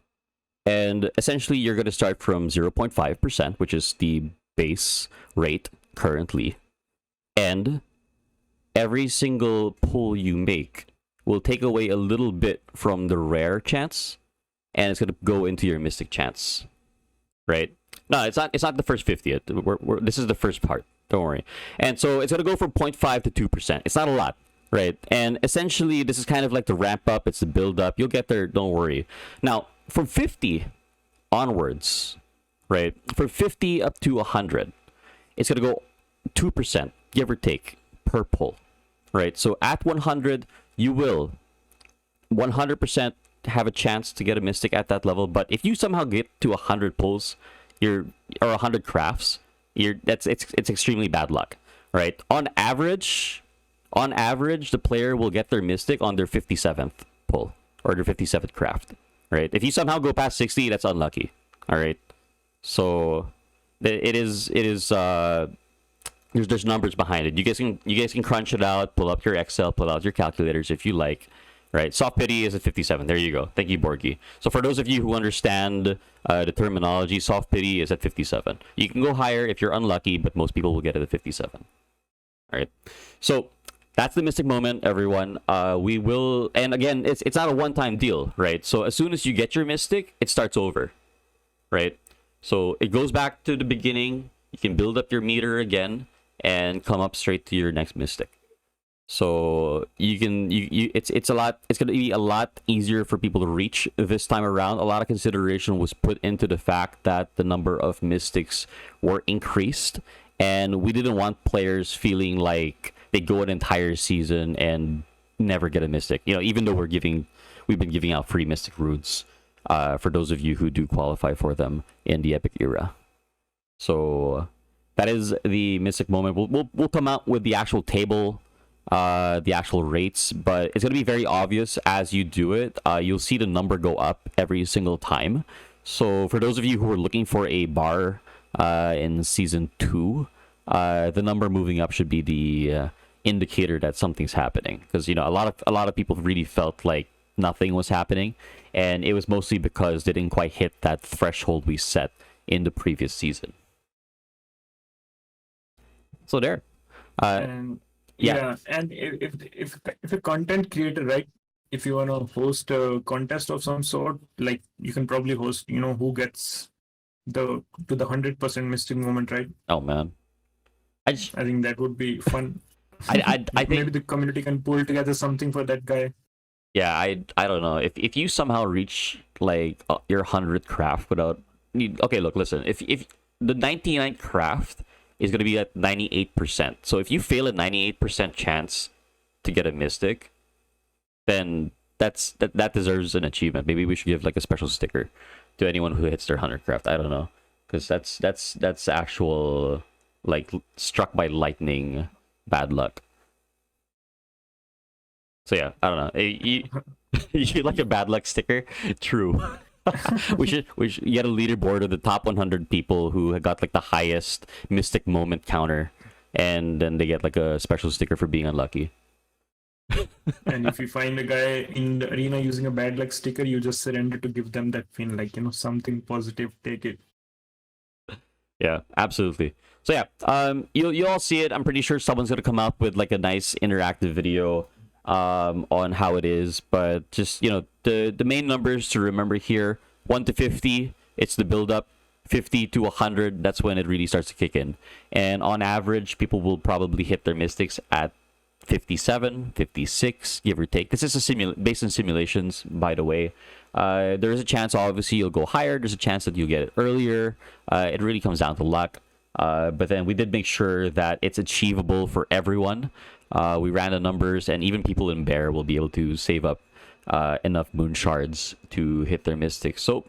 And essentially, you're going to start from 0.5%, which is the base rate currently. And every single pull you make will take away a little bit from the rare chance, and it's going to go into your mystic chance. Right? No, it's not the first 50th. This is the first part. Don't worry. And so it's going to go from 0.5 to 2%. It's not a lot. Right? And essentially, this is kind of like the ramp up. It's the build up. You'll get there. Don't worry. Now, from 50 onwards, right? From 50 up to 100, it's going to go 2%, give or take, per pull. Right? So at 100, you will 100% have a chance to get a mystic at that level. But if you somehow get to 100 pulls, or 100 crafts, it's extremely bad luck. Right? On average, the player will get their mystic on their 57th pull or their 57th craft. Right? If you somehow go past 60, that's unlucky. All right. So there's numbers behind it. You guys can crunch it out, pull up your Excel, pull out your calculators if you like. Right? Soft pity is at 57. There you go. Thank you, Borgie. So for those of you who understand the terminology, soft pity is at 57. You can go higher if you're unlucky, but most people will get it at 57. All right. So that's the Mystic Moment, everyone. We will, and again, it's not a one-time deal, right? So as soon as you get your Mystic, it starts over, right? So it goes back to the beginning. You can build up your meter again and come up straight to your next Mystic. So it's going to be a lot easier for people to reach this time around. A lot of consideration was put into the fact that the number of Mystics were increased, and we didn't want players feeling like they go an entire season and never get a mystic. You know, even though we've been giving out free mystic runes for those of you who do qualify for them in the epic era. So that is the Mystic Moment. We'll come out with the actual table, the actual rates, but it's going to be very obvious as you do it. You'll see the number go up every single time. So for those of you who are looking for a bar in season 2, the number moving up should be the indicator that something's happening, because a lot of people really felt like nothing was happening, and it was mostly because they didn't quite hit that threshold we set in the previous season. So there. And yeah, and if a content creator, right, if you want to host a contest of some sort, like you can probably host, who gets to the 100% Mystic Moment, right? Oh man, I think that would be fun. I think maybe the community can pull together something for that guy. Yeah, I don't know if you somehow reach like your 100th craft without. Okay, look, listen. If the 99th craft is going to be at 98%, so if you fail a 98% chance to get a mystic, then that deserves an achievement. Maybe we should give like a special sticker to anyone who hits their 100th craft. I don't know, because that's actual like struck by lightning bad luck. So yeah, I don't know. You like a bad luck sticker? True. we should get a leaderboard of the top 100 people who got like the highest Mystic Moment counter, and then they get like a special sticker for being unlucky. And if you find a guy in the arena using a bad luck sticker, you just surrender to give them that pin, like something positive. Take it. Yeah, absolutely. So yeah, you'll all see it. I'm pretty sure someone's gonna come up with like a nice interactive video on how it is, but just the main numbers to remember here: 1 to 50, it's the build up. 50 to 100, that's when it really starts to kick in. And on average, people will probably hit their mystics at 57, 56, give or take. This is based on simulations, by the way. There is a chance, obviously, you'll go higher. There's a chance that you'll get it earlier. It really comes down to luck. But then we did make sure that it's achievable for everyone. We ran the numbers, and even people in Bear will be able to save up enough moon shards to hit their mystics. So,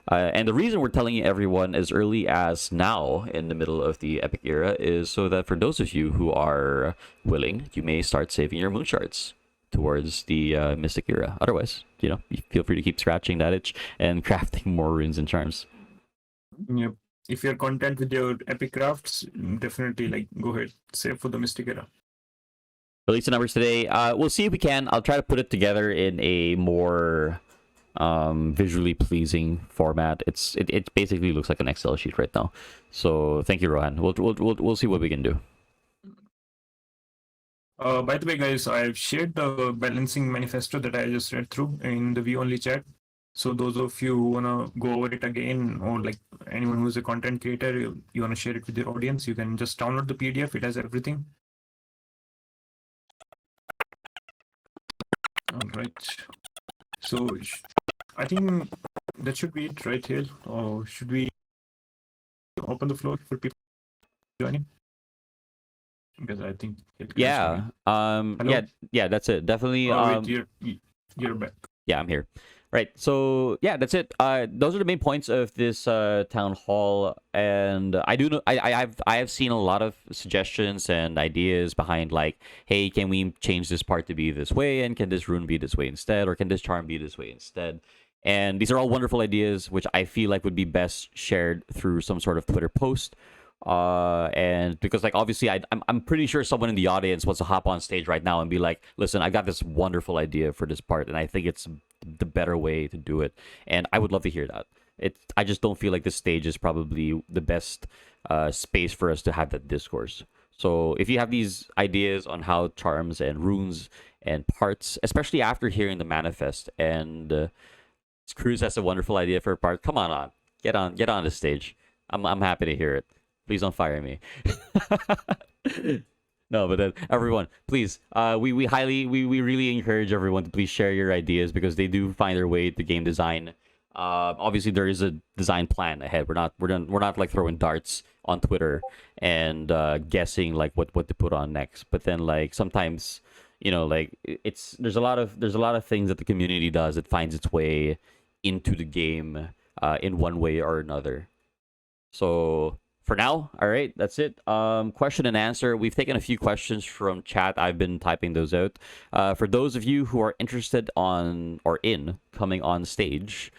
and the reason we're telling you everyone as early as now in the middle of the epic era is so that for those of you who are willing, you may start saving your moon shards towards the mystic era. Otherwise, you feel free to keep scratching that itch and crafting more runes and charms. Yep. If you're content with your epic crafts, definitely like go ahead, save for the Mystic Era. Release the numbers today. We'll see if we can. I'll try to put it together in a more visually pleasing format. It basically looks like an Excel sheet right now. So thank you, Rohan. We'll see what we can do. By the way, guys, I've shared the balancing manifesto that I just read through in the view only chat. So those of you who wanna go over it again, or like anyone who's a content creator, you wanna share it with your audience, you can just download the PDF. It has everything. All right. So I think that should be it right here. Or should we open the floor for people joining? Because I think Hilkir is Yeah. coming. Hello. Yeah. That's it. Definitely. Oh wait, you're back. Yeah, I'm here. Right. So yeah, that's it. Those are the main points of this town hall, and I do know I have seen a lot of suggestions and ideas behind like, hey, can we change this part to be this way, and can this rune be this way instead, or can this charm be this way instead? And these are all wonderful ideas, which I feel like would be best shared through some sort of Twitter post. And because like obviously I'm pretty sure someone in the audience wants to hop on stage right now and be like, listen, I got this wonderful idea for this part, and I think it's the better way to do it, and I would love to hear that. I just don't feel like this stage is probably the best space for us to have that discourse. So if you have these ideas on how charms and runes and parts, especially after hearing the manifest, and Cruz has a wonderful idea for a part, come on, get on the stage. I'm happy to hear it. Please don't fire me. No, but then everyone, please, we really encourage everyone to please share your ideas because they do find their way to game design. Obviously, there is a design plan ahead. We're not like throwing darts on Twitter and guessing like what to put on next. But then like sometimes, like it's there's a lot of things that the community does that finds its way into the game in one way or another. So for now, all right, that's it. Question and answer. We've taken a few questions from chat. I've been typing those out. For those of you who are interested on or in coming on stage,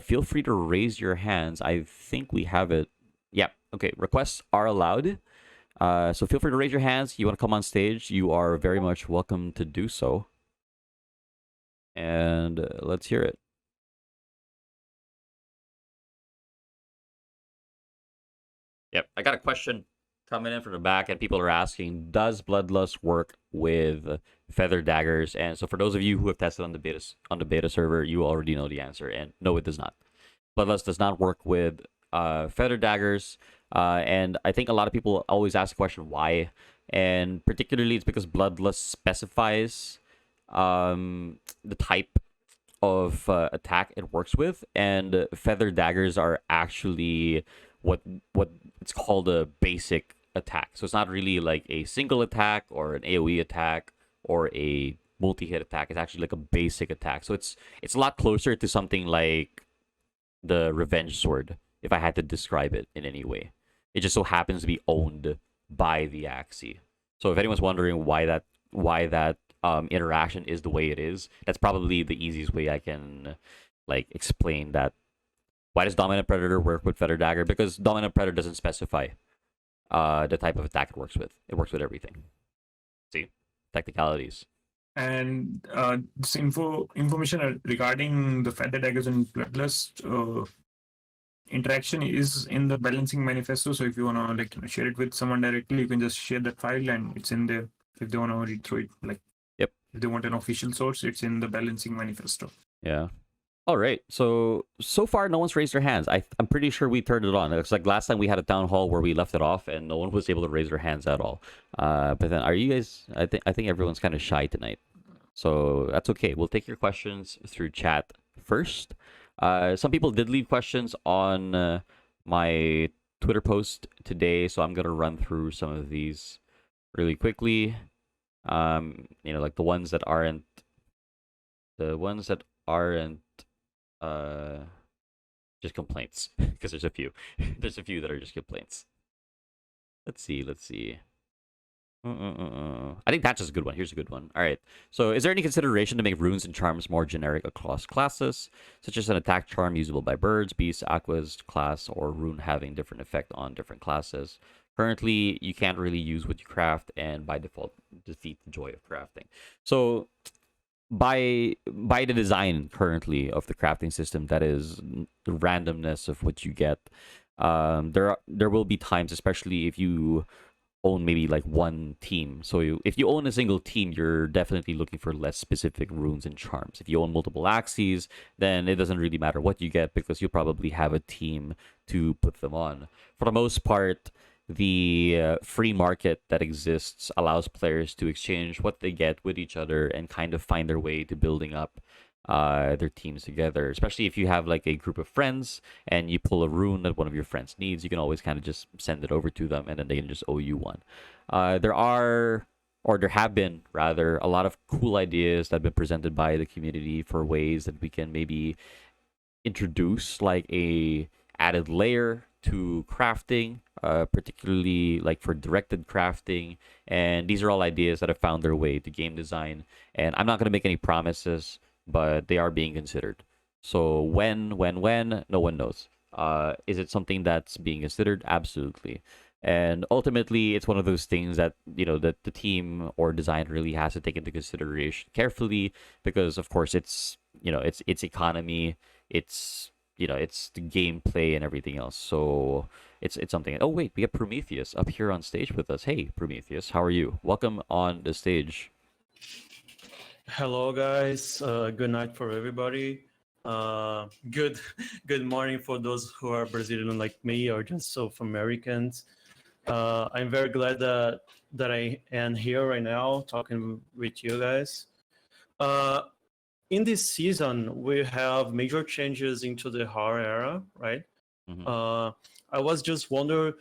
feel free to raise your hands. I think we have it. Yeah. Okay. Requests are allowed. So feel free to raise your hands. You want to come on stage? You are very much welcome to do so. And let's hear it. Yep, I got a question coming in from the back, and people are asking, does Bloodlust work with feather daggers? And so, for those of you who have tested on the beta server, you already know the answer. And no, it does not. Bloodlust does not work with feather daggers. And I think a lot of people always ask the question why, and particularly it's because Bloodlust specifies the type of attack it works with, and feather daggers are actually what what it's called a basic attack. So it's not really like a single attack or an AoE attack or a multi-hit attack. It's actually like a basic attack. So it's a lot closer to something like the Revenge Sword, if I had to describe it in any way. It just so happens to be owned by the Axie. So if anyone's wondering why that interaction is the way it is, that's probably the easiest way I can like explain that. Why does Dominant Predator work with Feather Dagger? Because Dominant Predator doesn't specify the type of attack it works with. It works with everything. See? Technicalities. And this information regarding the feather daggers and bloodlust interaction is in the balancing manifesto. So if you wanna like share it with someone directly, you can just share that file and it's in there. If they wanna read through it, like Yep. if they want an official source, it's in the balancing manifesto. Yeah. All right. So far, no one's raised their hands. I'm pretty sure we turned it on. It's like last time we had a town hall where we left it off, and no one was able to raise their hands at all. But then, are you guys? I think everyone's kind of shy tonight, so that's okay. We'll take your questions through chat first. Some people did leave questions on my Twitter post today, so I'm gonna run through some of these really quickly. Like the ones that aren't just complaints because there's a few. There's a few that are just complaints. Let's see. I think that's just a good one. Here's a good one. All right. So, is there any consideration to make runes and charms more generic across classes, such as an attack charm usable by birds, beasts, aquas class, or rune having different effect on different classes? Currently, you can't really use what you craft, and by default, defeat the joy of crafting. So, by the design currently of the crafting system, that is the randomness of what you get. There will be times, especially if you own maybe like one team. So if you own a single team, you're definitely looking for less specific runes and charms. If you own multiple axes, then it doesn't really matter what you get because you'll probably have a team to put them on. For the most part, the free market that exists allows players to exchange what they get with each other and kind of find their way to building up their teams together. Especially if you have like a group of friends and you pull a rune that one of your friends needs, you can always kind of just send it over to them and then they can just owe you one. There have been rather a lot of cool ideas that have been presented by the community for ways that we can maybe introduce like a added layer to crafting, particularly like for directed crafting. And these are all ideas that have found their way to game design. And I'm not going to make any promises, but they are being considered. So when, no one knows. Is it something that's being considered? Absolutely. And ultimately, it's one of those things that that the team or design really has to take into consideration carefully, because of course it's economy, it's the gameplay and everything else. So it's something. Oh wait, we have Prometheus up here on stage with us. Hey Prometheus, how are you? Welcome on the stage. Hello, guys. Good night for everybody. Good, good morning for those who are Brazilian like me or just South Americans. I'm very glad that I am here right now talking with you guys. Uh, in this season, we have major changes into the horror era, right? Mhm. I was just wonder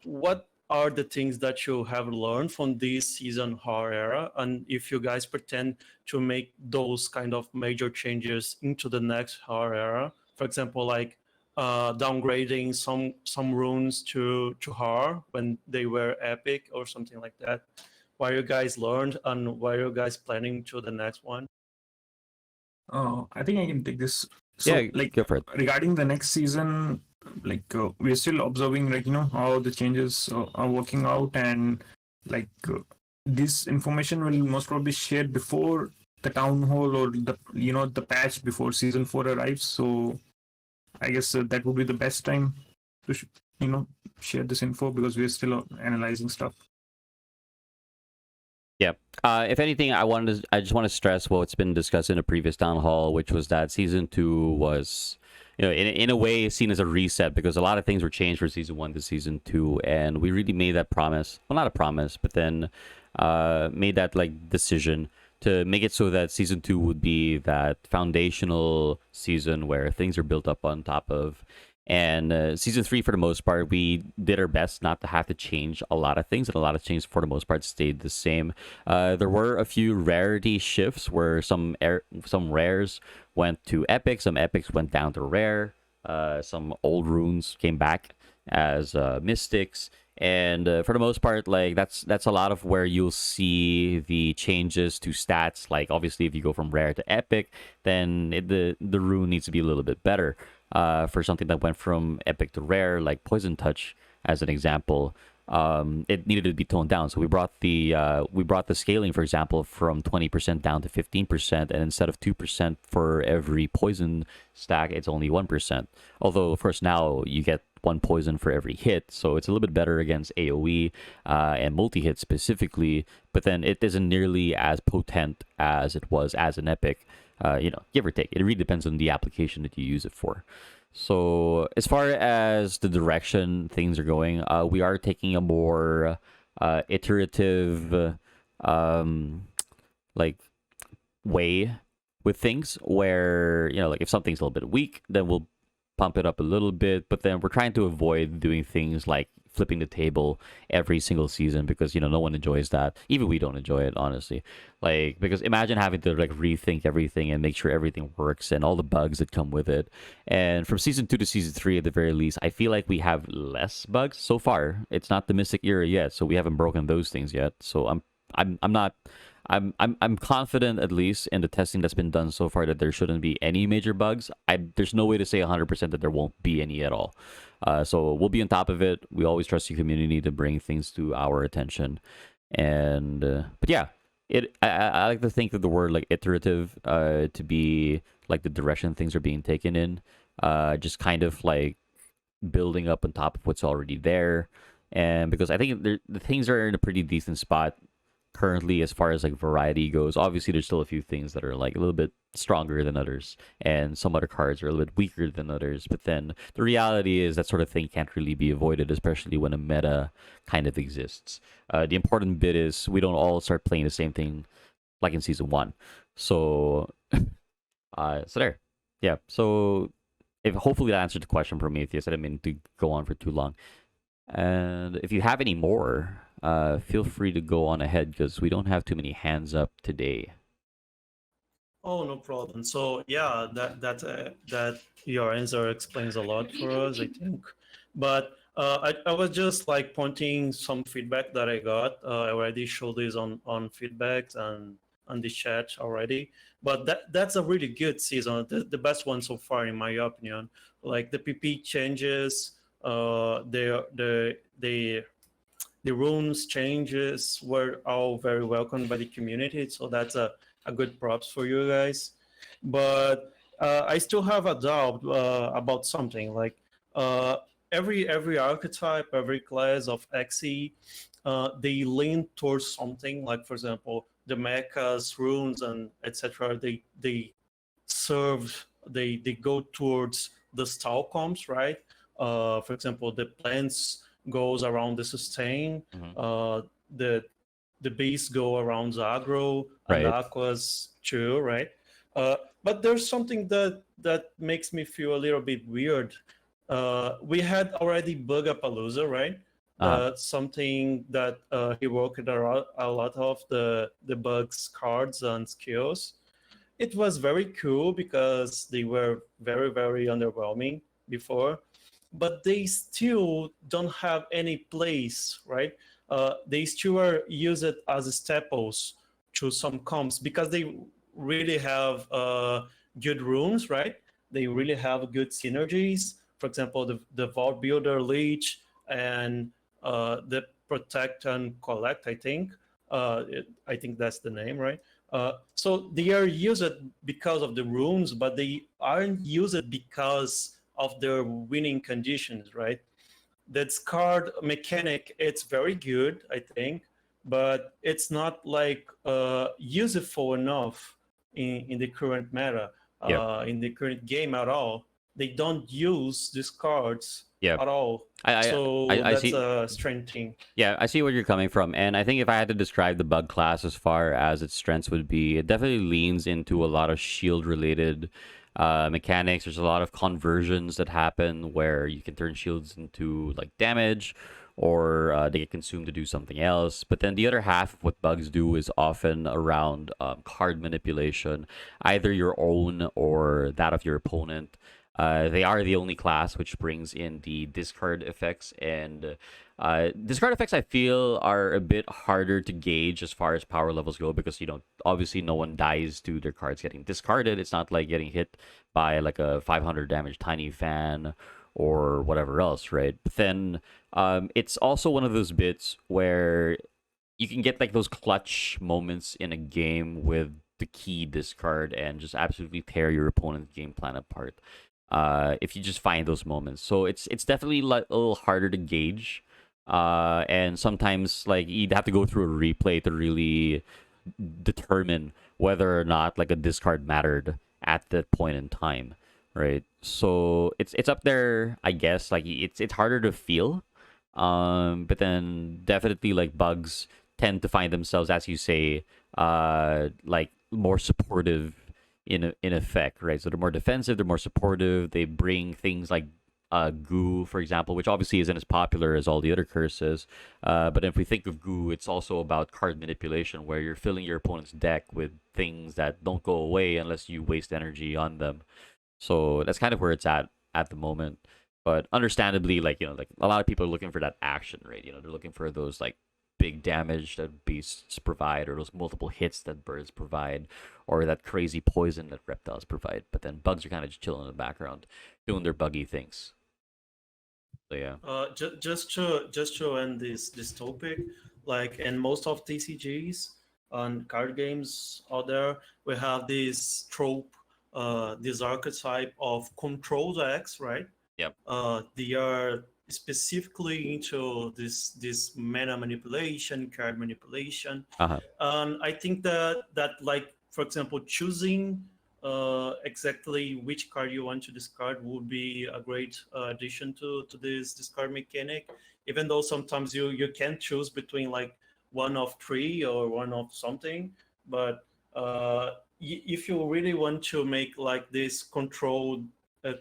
what are the things that you have learned from this season horror era, and if you guys pretend to make those kind of major changes into the next horror era. For example, like downgrading some runes to horror when they were epic or something like that. What you guys learned and what you guys planning to the next one? I think I can take this. Yeah, So, like, go for it. regarding the next season, like, we're still observing, like, how the changes are working out, and like, this information will most probably shared before the town hall or the patch before season 4 arrives. So, I guess that would be the best time to, share this info because we're still analyzing stuff. Yeah. If anything, I just want to stress what's been discussed in a previous town hall, which was that season 2 was, in a way seen as a reset because a lot of things were changed from season 1 to season 2, and we really made that promise. Well, not a promise, but then made that like decision to make it so that season 2 would be that foundational season where things are built up on top of. And season 3, for the most part, we did our best not to have to change a lot of things, and a lot of things, for the most part, stayed the same. There were a few rarity shifts where some rares went to epic, some epics went down to rare, some old runes came back as mystics, and for the most part, like that's a lot of where you'll see the changes to stats. Like obviously, if you go from rare to epic, then the rune needs to be a little bit better. For something that went from epic to rare, like Poison Touch, as an example, it needed to be toned down. So we brought the scaling, for example, from 20% down to 15%, and instead of 2% for every poison stack, it's only 1%. Although, of course, now you get one poison for every hit, so it's a little bit better against AoE and multi-hit specifically. But then it isn't nearly as potent as it was as an epic. Give or take. It really depends on the application that you use it for. So as far as the direction things are going, we are taking a more iterative, like way with things where like if something's a little bit weak, then we'll pump it up a little bit, but then we're trying to avoid doing things like flipping the table every single season because no one enjoys that. Even we don't enjoy it, honestly. Like, because imagine having to like rethink everything and make sure everything works and all the bugs that come with it. And from season 2 to season 3 at the very least, I feel like we have less bugs so far. It's not the Mystic era yet, so we haven't broken those things yet. So I'm not I'm confident, at least in the testing that's been done so far, that there shouldn't be any major bugs. There's no way to say 100% that there won't be any at all. So we'll be on top of it. We always trust the community to bring things to our attention. And but yeah, I like to think of the word like iterative to be like the direction things are being taken in. Just kind of like building up on top of what's already there. And because I think the things are in a pretty decent spot currently as far as like variety goes. Obviously there's still a few things that are like a little bit stronger than others, and some other cards are a little bit weaker than others, but then the reality is that sort of thing can't really be avoided, especially when a meta kind of exists. The important bit is we don't all start playing the same thing like in season 1. So so there. Yeah, so if hopefully that answered the question, Prometheus. I didn't mean to go on for too long. And if you have any more, feel free to go on ahead because we don't have too many hands up today. Oh, no problem. So yeah, that your answer explains a lot for us, I think. But I was just like pointing some feedback that I got. I already showed this on feedbacks and on the chat already. But that's a really good season, the best one so far, in my opinion. Like the PP changes, the runes changes were all very welcomed by the community. So that's a good props for you guys. But I still have a doubt about something. Like every archetype, every class of XE, they lean towards something. Like for example, the mechas, runes, and etc. They serve. They go towards the stall comps, right? For example, the plants goes around the sustain. Mm-hmm. The beasts go around the aggro, and the Right. aquas too, right? But there's something that makes me feel a little bit weird. We had already Bugapalooza, right? Uh, Something that he worked a lot of the bugs cards and skills. It was very cool because they were very underwhelming before, but they still don't have any place, right? They still are used as staples to some comps because they really have good runes, right? They really have good synergies. For example, the Vault Builder Leech and the Protect and Collect, I think. I think that's the name, right? So they are used because of the runes, but they aren't used because of their winning conditions, right? That card mechanic, it's very good, I think, but it's not like useful enough in the current meta, yep. in the current game at all. They don't use these cards Yep. at all. I So I that's see. a strange thing. Yeah, I see where you're coming from, and I think if I had to describe the bug class as far as its strengths would be, it definitely leans into a lot of shield-related mechanics. There's a lot of conversions that happen where you can turn shields into like damage, or they get consumed to do something else. But then the other half of what bugs do is often around card manipulation, either your own or that of your opponent. They are the only class which brings in the discard effects, and discard effects I feel are a bit harder to gauge as far as power levels go because obviously no one dies to their cards getting discarded. It's not like getting hit by like a 500 damage tiny fan or whatever else, right? But then it's also one of those bits where you can get like those clutch moments in a game with the key discard and just absolutely tear your opponent's game plan apart. If you just find those moments, so it's definitely like a little harder to gauge, and sometimes like you'd have to go through a replay to really determine whether or not like a discard mattered at that point in time, right? So it's up there, I guess. Like it's harder to feel, but then definitely like bugs tend to find themselves, as you say, like more supportive in effect, right? So they're more defensive, they're more supportive. They bring things like goo, for example, which obviously isn't as popular as all the other curses. But if we think of goo, it's also about card manipulation, where you're filling your opponent's deck with things that don't go away unless you waste energy on them. So that's kind of where it's at the moment. But understandably, like like a lot of people are looking for that action, right? They're looking for those like big damage that beasts provide, or those multiple hits that birds provide, or that crazy poison that reptiles provide. But then bugs are kind of just chilling in the background, doing their buggy things. So yeah. Just to end this topic, like in most of TCGs and card games out there, we have this trope, this archetype of control decks, right? Yep. They are specifically into this mana manipulation, card manipulation, Uh-huh. and I think that like, for example, choosing exactly which card you want to discard would be a great addition to this discard mechanic. Even though sometimes you can choose between like one of three or one of something, but if you really want to make like this controlled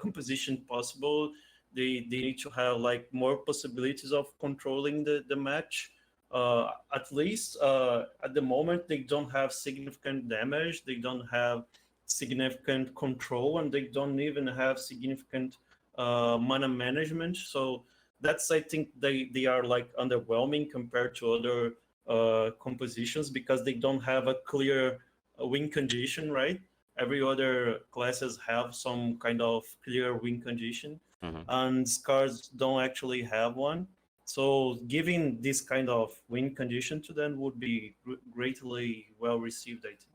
composition possible, they need to have like more possibilities of controlling the match. At least at the moment, they don't have significant damage, they don't have significant control, and they don't even have significant mana management. So that's, I think, they are like underwhelming compared to other compositions, because they don't have a clear win condition, right? Every other classes have some kind of clear win condition, Mm-hmm. and scars don't actually have one. So giving this kind of win condition to them would be greatly well received, I think.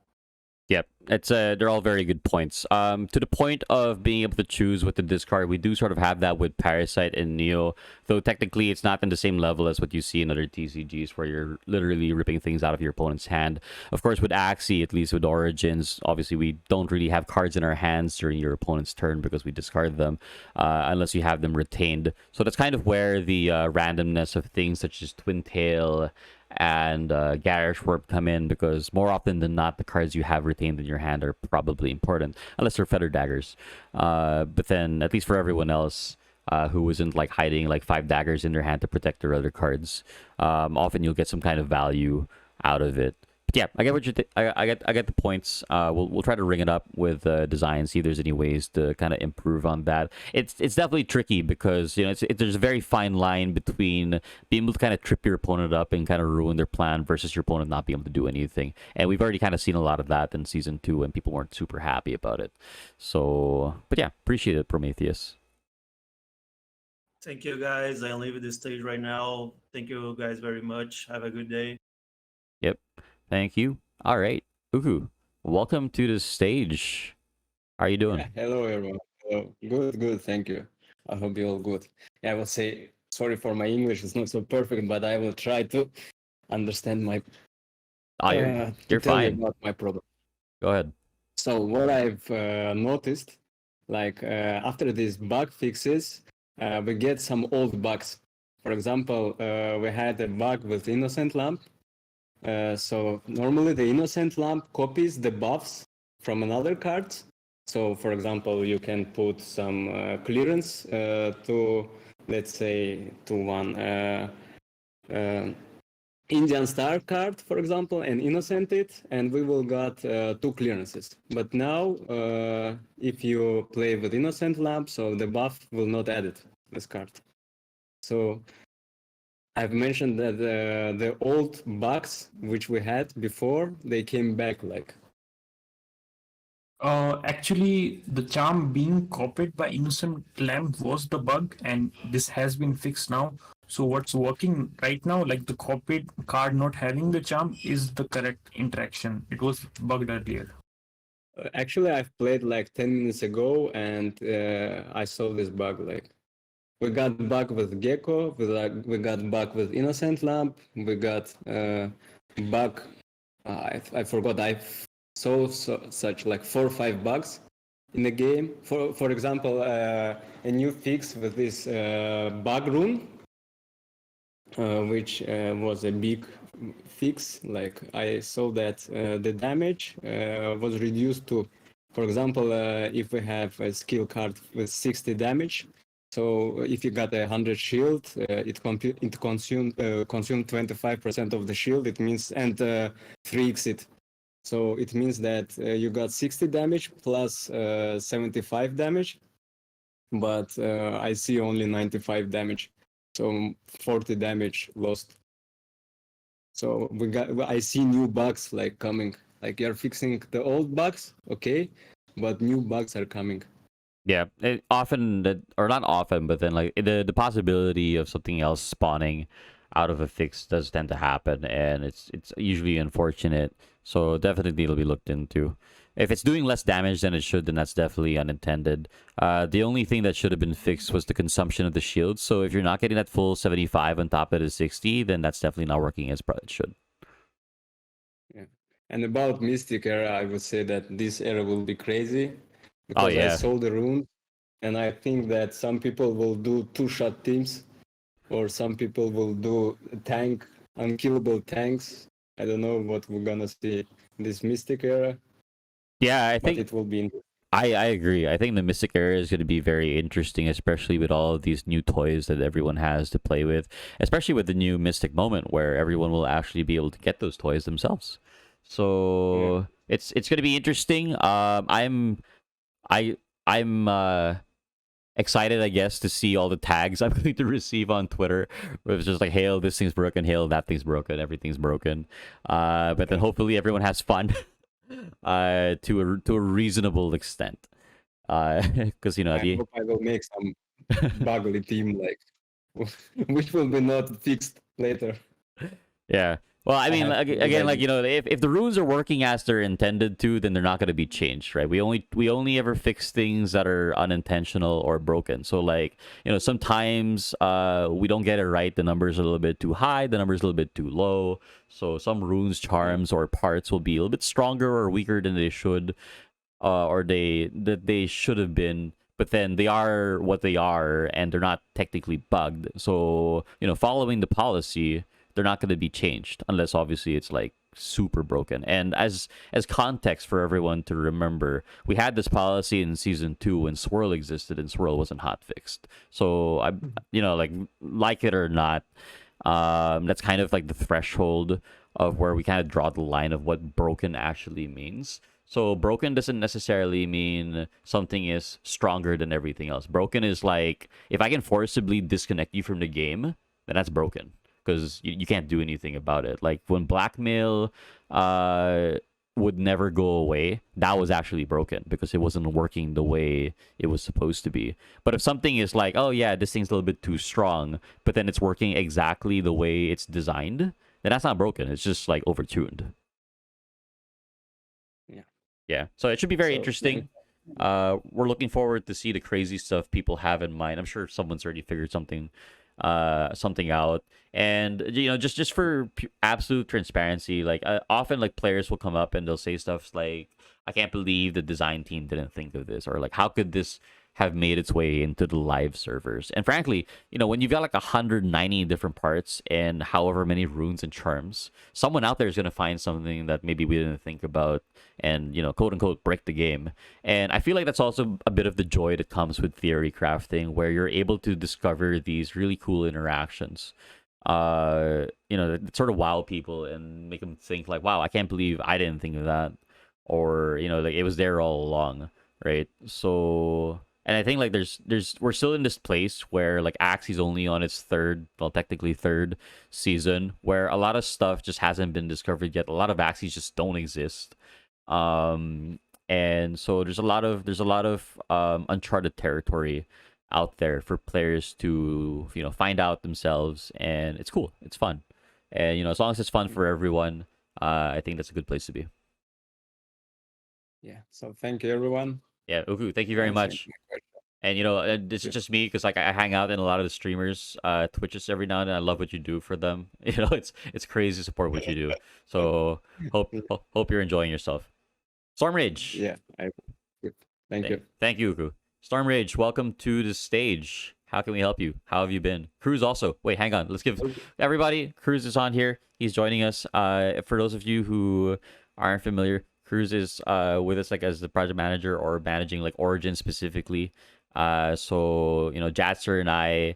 Yep, it's they're all very good points. To the point of being able to choose what to discard, we do sort of have that with Parasite and Neo, though technically it's not in the same level as what you see in other TCGs, where you're literally ripping things out of your opponent's hand. Of course, with Axie, at least with Origins, obviously we don't really have cards in our hands during your opponent's turn because we discard them, unless you have them retained. So that's kind of where the randomness of things such as Twin Tail and Garish Warp come in, because more often than not, the cards you have retained in your hand are probably important, unless they're Feather Daggers. But then, at least for everyone else who isn't like hiding like 5 daggers in their hand to protect their other cards, often you'll get some kind of value out of it. But yeah, I get what I get the points. We'll try to ring it up with design, see if there's any ways to kind of improve on that. It's definitely tricky because there's a very fine line between being able to kind of trip your opponent up and kind of ruin their plan versus your opponent not being able to do anything. And we've already kind of seen a lot of that in season 2, and people weren't super happy about it. So, but yeah, appreciate it, Prometheus. Thank you, guys. I'll leave the stage right now. Thank you guys very much. Have a good day. Yep. Thank you. All right. Uhu, welcome to the stage. How are you doing? Yeah, hello everyone. Hello. Good, thank you. I hope you're all good. Yeah, I will say sorry for my English, it's not so perfect, but I will try to understand my Oh, to you're tell you fine. about my problem. Go ahead. So what I've noticed, like after these bug fixes, we get some old bugs. For example, we had a bug with Innocent Lamp. So normally the Innocent Lamp copies the buffs from another card. So for example, you can put some clearance to, let's say, to one Indian Star card, for example, and innocent it, and we will got 2 clearances. But now, if you play with Innocent Lamp, so the buff will not add it, this card. So I've mentioned that the old bugs which we had before, they came back like. Actually, the charm being copied by Innocent Lamp was the bug, and this has been fixed now. So what's working right now, like the copied card not having the charm, is the correct interaction. It was bugged earlier. Actually, I've played like 10 minutes ago, and I saw this bug. Like, we got bug with Gecko, we got bug with Innocent Lamp, we got bug. I forgot. I saw such like 4 or 5 bugs in the game. For example, a new fix with this bug rune, which was a big fix. Like I saw that the damage was reduced to For example, if we have a skill card with 60 damage, so if you got 100 shield, it consume 25% of the shield. It means and 3x it. So it means that you got 60 damage plus 75 damage, but I see only 95 damage, so 40 damage lost. So I see new bugs like coming. Like you're fixing the old bugs, okay, but new bugs are coming. Yeah, often that, or not often, but then like the possibility of something else spawning out of a fix does tend to happen, and it's usually unfortunate. So definitely it'll be looked into. If it's doing less damage than it should, then that's definitely unintended. The only thing that should have been fixed was the consumption of the shield. So if you're not getting that full 75 on top of the 60, then that's definitely not working as it should. Yeah. And about Mystic Era, I would say that this era will be crazy because yeah. I saw the rune, and I think that some people will do 2-shot teams, or some people will do tank, unkillable tanks. I don't know what we're gonna see this Mystic Era. Yeah, I think it will be. I agree. I think the Mystic Era is going to be very interesting, especially with all of these new toys that everyone has to play with, especially with the new Mystic Moment where everyone will actually be able to get those toys themselves. So it's going to be interesting. I'm excited, I guess, to see all the tags I'm going to receive on Twitter. Where it's just like, "Hail, this thing's broken. Hail, that thing's broken. Everything's broken." But then hopefully everyone has fun. To a reasonable extent, because I hope I will make some bugly team like which will be not fixed later. Yeah. Well, I mean, have again, like, you know, if the runes are working as they're intended to, then they're not going to be changed, right? We only ever fix things that are unintentional or broken. So, like, you know, sometimes we don't get it right. The number's a little bit too high. The number's a little bit too low. So some runes, charms, or parts will be a little bit stronger or weaker than they should, or they should have been. But then they are what they are, and they're not technically bugged. So, you know, following the policy, they're not going to be changed unless obviously it's like super broken. And as context for everyone to remember, we had this policy in season 2 when Swirl existed and Swirl wasn't hot fixed. So I, you know, like it or not, that's kind of like the threshold of where we kind of draw the line of what broken actually means. So broken doesn't necessarily mean something is stronger than everything else. Broken is like, if I can forcibly disconnect you from the game, then that's broken, because you can't do anything about it. Like when blackmail would never go away, that was actually broken because it wasn't working the way it was supposed to be. But if something is like, oh yeah, this thing's a little bit too strong, but then it's working exactly the way it's designed, then that's not broken. It's just like overtuned. Yeah. So it should be very interesting. We're looking forward to see the crazy stuff people have in mind. I'm sure someone's already figured something out. And you know, just for absolute transparency, like often like players will come up and they'll say stuff like, "I can't believe the design team didn't think of this," or like, "How could this have made its way into the live servers?" And frankly, you know, when you've got like 190 different parts and however many runes and charms, someone out there is going to find something that maybe we didn't think about and, you know, quote unquote, break the game. And I feel like that's also a bit of the joy that comes with theory crafting, where you're able to discover these really cool interactions. You know, that sort of wow people and make them think like, wow, I can't believe I didn't think of that. Or, you know, like it was there all along, right? So, and I think like we're still in this place where like Axie's only on its technically third season, where a lot of stuff just hasn't been discovered yet. A lot of Axies just don't exist. And so there's a lot of uncharted territory out there for players to, you know, find out themselves, and it's cool. It's fun. And, you know, as long as it's fun for everyone, I think that's a good place to be. Yeah. So thank you, everyone. Yeah, Uku, thank you very much. And, you know, this is just me because like I hang out in a lot of the streamers Twitches every now and then. I love what you do for them. You know, it's crazy to support what you do. So hope you're enjoying yourself. Storm Rage. Yeah, thank you. Thank you, Uku. Storm Rage, welcome to the stage. How can we help you? How have you been? Cruz also. Wait, hang on. Let's give everybody. Cruz is on here. He's joining us. For those of you who aren't familiar, Cruz is with us like as the project manager or managing like Origin specifically. So Jatser and I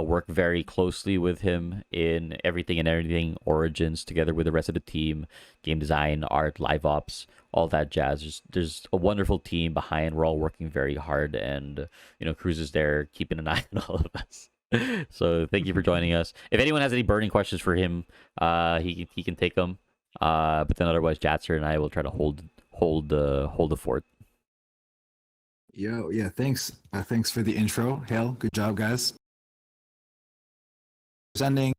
work very closely with him in everything and everything Origins together with the rest of the team, game design, art, live ops, all that jazz. There's a wonderful team behind. We're all working very hard, and Cruz is there keeping an eye on all of us. So thank you for joining us. If anyone has any burning questions for him, he can take them. But then otherwise, Jatser and I will try to hold the fort. Yo, yeah, thanks. Thanks for the intro, Hale. Good job, guys. Sending.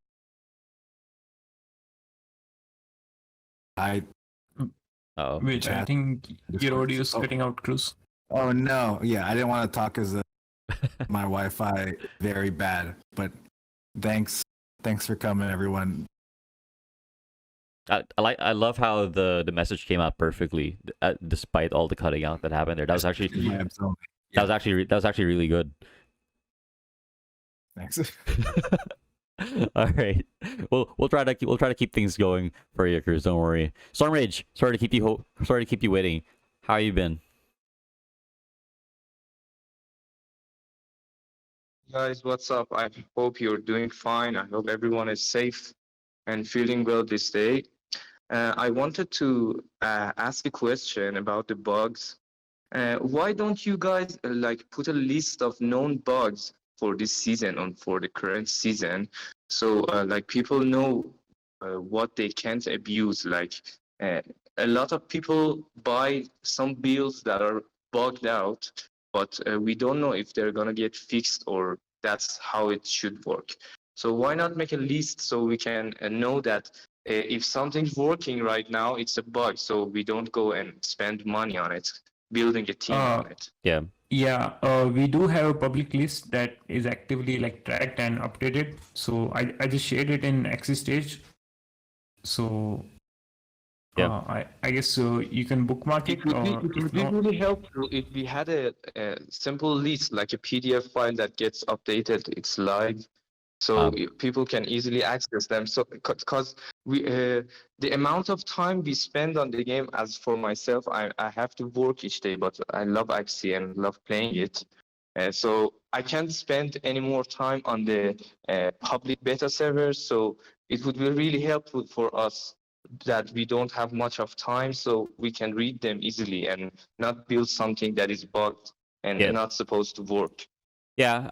Oh, Which I Chat. think your audio is Oh. cutting out, Cruz. Oh no, yeah, I didn't want to talk as my Wi-Fi very bad, but thanks for coming, everyone. I love how the message came out perfectly, despite all the cutting out that happened there. That was actually Yeah, so, that was actually really good. thanks. All right, we'll try to keep things going for you, Cruz. Don't worry. Storm Rage, sorry to keep you waiting. How you been? Guys, what's up? I hope you're doing fine. I hope everyone is safe and feeling well this day. I wanted to ask a question about the bugs. Why don't you guys like put a list of known bugs for this season and for the current season, so like people know what they can't abuse? Like a lot of people buy some builds that are bugged out, but we don't know if they're gonna get fixed or that's how it should work. So why not make a list so we can know that if something's working right now, it's a bug, so we don't go and spend money on it, building a team on it. Yeah. Yeah, we do have a public list that is actively like tracked and updated. So I just shared it in Axis stage. So Yeah. I guess you can bookmark it. It would Or be if not, really helpful if we had a simple list, like a PDF file that gets updated. It's live, so people can easily access them. So, because we the amount of time we spend on the game, as for myself, I have to work each day, but I love Axie and love playing it. So I can't spend any more time on the public beta servers. So it would be really helpful for us that we don't have much of time, so we can read them easily and not build something that is bugged and Yeah. not supposed to work. Yeah.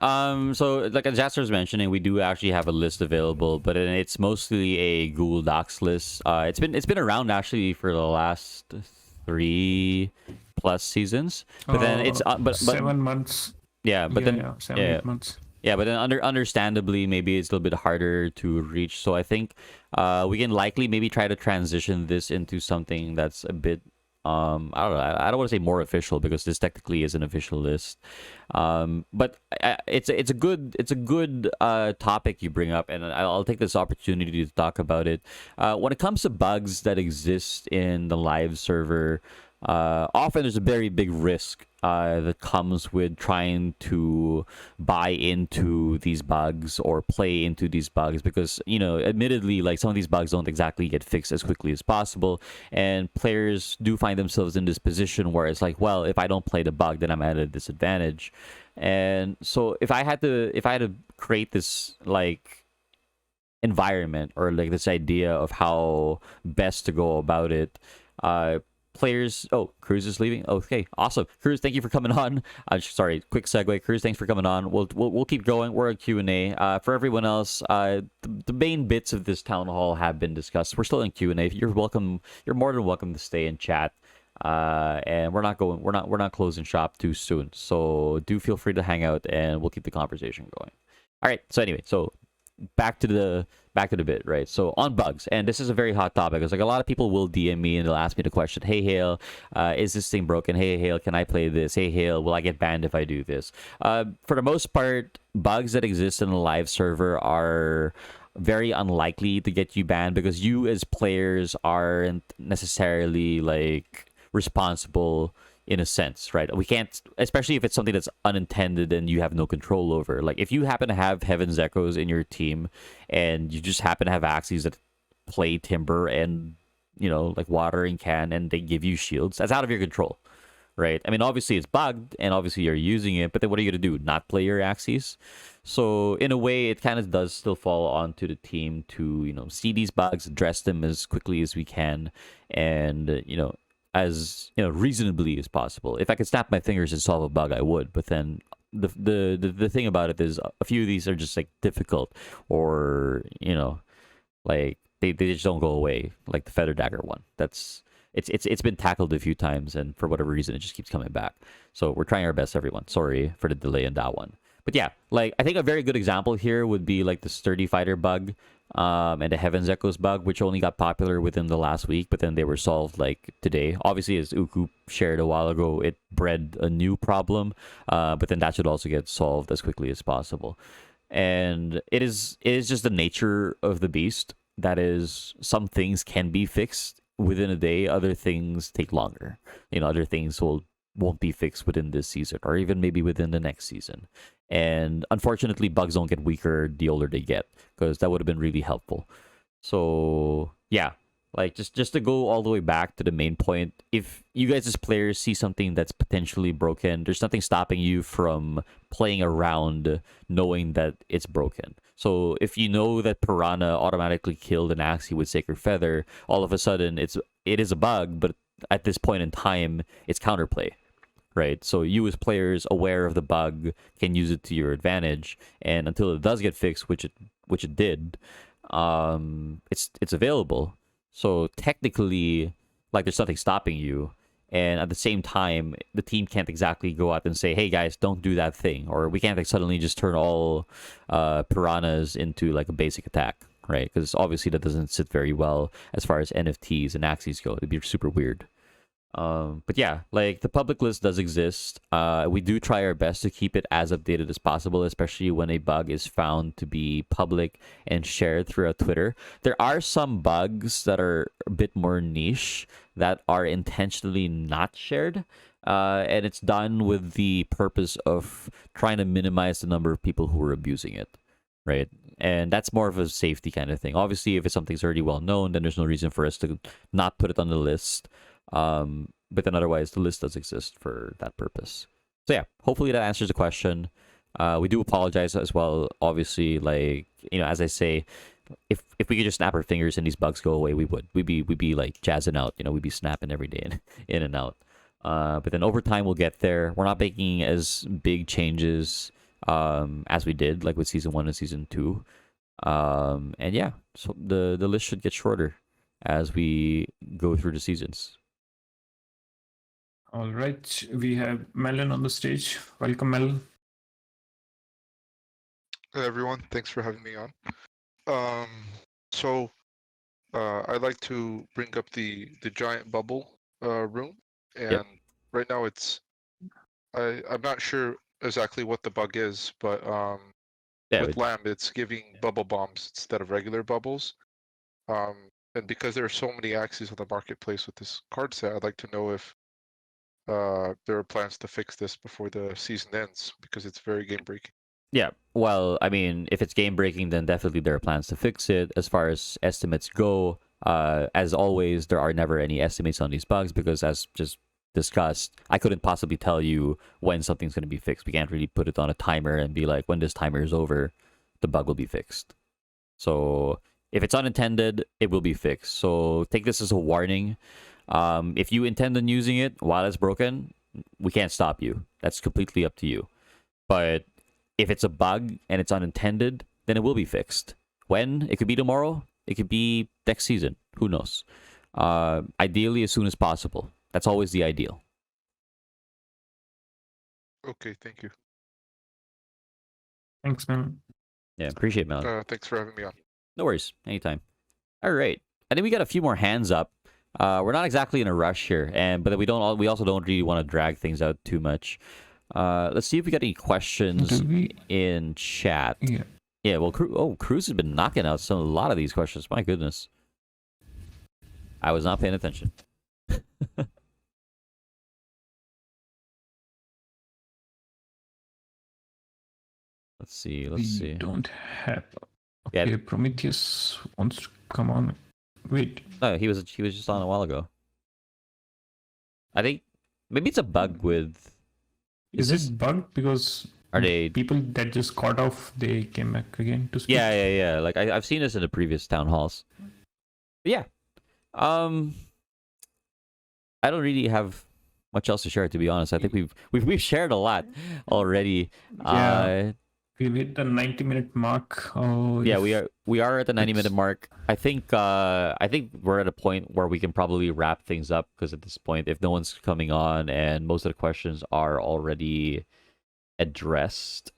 So like as Jasper was mentioning, we do actually have a list available, but it's mostly a Google Docs list. It's been around actually for the last 3+ seasons, but then it's but 7 months. yeah, but then 7, yeah. 8 months. Yeah, but then understandably, maybe it's a little bit harder to reach. So I think we can likely maybe try to transition this into something that's a bit I don't know. I don't want to say more official because this technically is an official list. But it's a good topic you bring up, and I'll take this opportunity to talk about it. When it comes to bugs that exist in the live server, often there's a very big risk that comes with trying to buy into these bugs or play into these bugs because admittedly, like some of these bugs don't exactly get fixed as quickly as possible, and players do find themselves in this position where it's like, well, if I don't play the bug, then I'm at a disadvantage. And so if I had to create this like environment or like this idea of how best to go about it, players. Oh, Cruz is leaving. Okay, awesome. Cruz, thank you for coming on. Sorry, quick segue. Cruz, thanks for coming on. We'll keep going. We're at Q&A. For everyone else, the main bits of this town hall have been discussed. We're still in Q&A. You're welcome. You're more than welcome to stay and chat. And we're not closing shop too soon. So do feel free to hang out, and we'll keep the conversation going. All right. So anyway, back to the bit, right? So on bugs, and this is a very hot topic. It's like a lot of people will DM me and they'll ask me the question, "Hey Hale, is this thing broken? Hey Hale, can I play this? Hey Hale, will I get banned if I do this?" For the most part, bugs that exist in a live server are very unlikely to get you banned because you as players aren't necessarily like responsible in a sense, right? We can't, especially if it's something that's unintended and you have no control over. Like if you happen to have Heaven's Echoes in your team and you just happen to have Axies that play Timber and like watering can and they give you shields, that's out of your control, right? I mean, obviously it's bugged and obviously you're using it, but then what are you going to do? Not play your axes? So in a way, it kind of does still fall onto the team to, see these bugs, address them as quickly as we can, and, as, reasonably as possible. If I could snap my fingers and solve a bug, I would, but then the thing about it is a few of these are just like difficult, or, like they just don't go away, like the feather dagger one. It's been tackled a few times, and for whatever reason, it just keeps coming back. So we're trying our best, everyone. Sorry for the delay in that one. But yeah, like I think a very good example here would be like the Sturdy Fighter bug, and the Heaven's Echoes bug, which only got popular within the last week, but then they were solved like today. Obviously, as Uku shared a while ago, it bred a new problem, but then that should also get solved as quickly as possible. And it is just the nature of the beast. That is, some things can be fixed within a day, other things take longer. Other things won't be fixed within this season, or even maybe within the next season. And unfortunately, bugs don't get weaker the older they get, because that would have been really helpful. So yeah, like just to go all the way back to the main point, if you guys as players see something that's potentially broken, there's nothing stopping you from playing around knowing that it's broken. So if you know that Piranha automatically killed an Axie with Sacred Feather, all of a sudden it is a bug, but at this point in time, it's counterplay, right? So you as players aware of the bug can use it to your advantage, and until it does get fixed, which it did, it's available. So technically, like, there's nothing stopping you. And at the same time, the team can't exactly go out and say, hey guys, don't do that thing. Or we can't like suddenly just turn all piranhas into like a basic attack, right? Because obviously that doesn't sit very well as far as NFTs and Axies go. It'd be super weird. But yeah, like the public list does exist. We do try our best to keep it as updated as possible, especially when a bug is found to be public and shared throughout Twitter. There are some bugs that are a bit more niche that are intentionally not shared. And it's done with the purpose of trying to minimize the number of people who are abusing it, right? And that's more of a safety kind of thing. Obviously, if it's something's already well known, then there's no reason for us to not put it on the list. But then otherwise, the list does exist for that purpose. So yeah, hopefully that answers the question. We do apologize as well. Obviously, like, as I say, if we could just snap our fingers and these bugs go away, we would. We'd be like jazzing out. We'd be snapping every day in and out. But then over time we'll get there. We're not making as big changes as we did like with season 1 and season 2. And yeah, so the list should get shorter as we go through the seasons. All right, we have Melon on the stage. Welcome, Melon. Hey everyone, thanks for having me on. So I'd like to bring up the giant bubble room, and Yep. right now I'm not sure exactly what the bug is, but Yeah, with Lamb it's giving bubble bombs instead of regular bubbles. And because there are so many axes on the marketplace with this card set, I'd like to know if there are plans to fix this before the season ends, because it's very game breaking. Yeah, well, I mean, if it's game breaking, then definitely there are plans to fix it. As far as estimates go, as always, there are never any estimates on these bugs because, as just discussed, I couldn't possibly tell you when something's going to be fixed. We can't really put it on a timer and be like, when this timer is over, the bug will be fixed. So if it's unintended, it will be fixed. So take this as a warning. If you intend on using it while it's broken, we can't stop you. That's completely up to you. But if it's a bug and it's unintended, then it will be fixed. When? It could be tomorrow. It could be next season. Who knows? Ideally, as soon as possible. That's always the ideal. Okay, thank you. Thanks, Melon. Yeah, appreciate it, Melon. Thanks for having me on. No worries. Anytime. All right. I think we got a few more hands up. We're not exactly in a rush here, but we also don't really want to drag things out too much. Let's see if we got any questions in chat. Yeah. Yeah, well, Cruz has been knocking out a lot of these questions. My goodness. I was not paying attention. Let's see. We don't have. Yeah. Okay, Prometheus wants to come on. Wait, No, he was just on a while ago. I think maybe it's a bug with. is it bugged because Are they? people that just got off, they came back again to speak? Yeah. Like I've seen this in the previous town halls. But yeah. I don't really have much else to share, to be honest. I think we've shared a lot already. Yeah. We've hit the 90-minute mark. Oh, Yeah, if we are at the 90-minute it's- mark. I think we're at a point where we can probably wrap things up, because at this point, if no one's coming on and most of the questions are already addressed,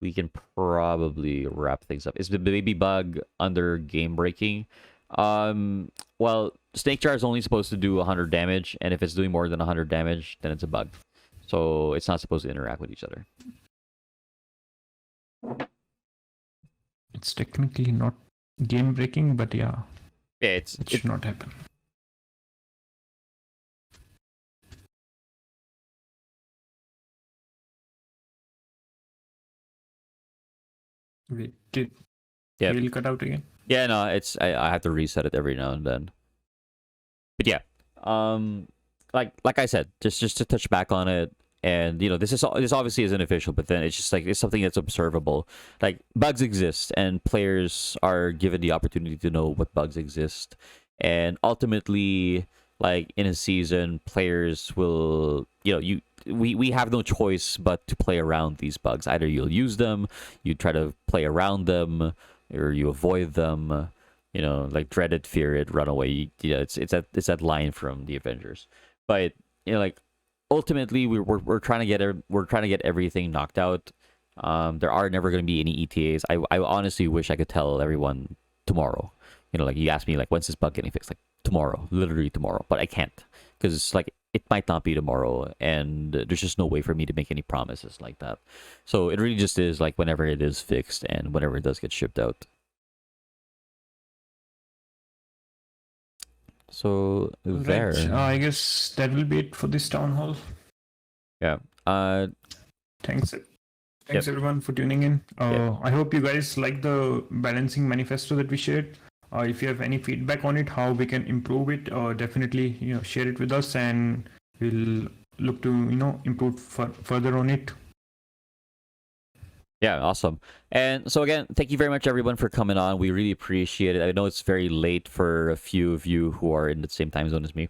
we can probably wrap things up. Is the baby bug under game breaking? Well, Snake Jar is only supposed to do 100 damage, and if it's doing more than 100 damage, then it's a bug. So it's not supposed to interact with each other. It's technically not game breaking, but yeah, Yeah, it should not happen. Wait, did Yep. Hail cut out again? Yeah, no, it's I have to reset it every now and then. But yeah, like I said, just to touch back on it, and this obviously isn't official, but then it's just like it's something that's observable. Like, bugs exist, and players are given the opportunity to know what bugs exist, and ultimately, like in a season, players will we have no choice but to play around these bugs. Either you'll use them, you try to play around them, or you avoid them. Like dread it, fear it, run away. It's that line from the Avengers. But like ultimately, we're trying to get everything knocked out. There are never going to be any ETAs. I honestly wish I could tell everyone tomorrow. Like you asked me, like, when's this bug getting fixed? Like tomorrow, literally tomorrow. But I can't, because like it might not be tomorrow, and there's just no way for me to make any promises like that. So it really just is like whenever it is fixed and whenever it does get shipped out. So there. Right. I guess that will be it for this town hall. Yeah. Thanks. Thanks everyone for tuning in. I hope you guys like the balancing manifesto that we shared. If you have any feedback on it, how we can improve it, definitely share it with us, and we'll look to improve further on it. Yeah, awesome. And so again, thank you very much everyone for coming on. We really appreciate it. I know it's very late for a few of you who are in the same time zone as me.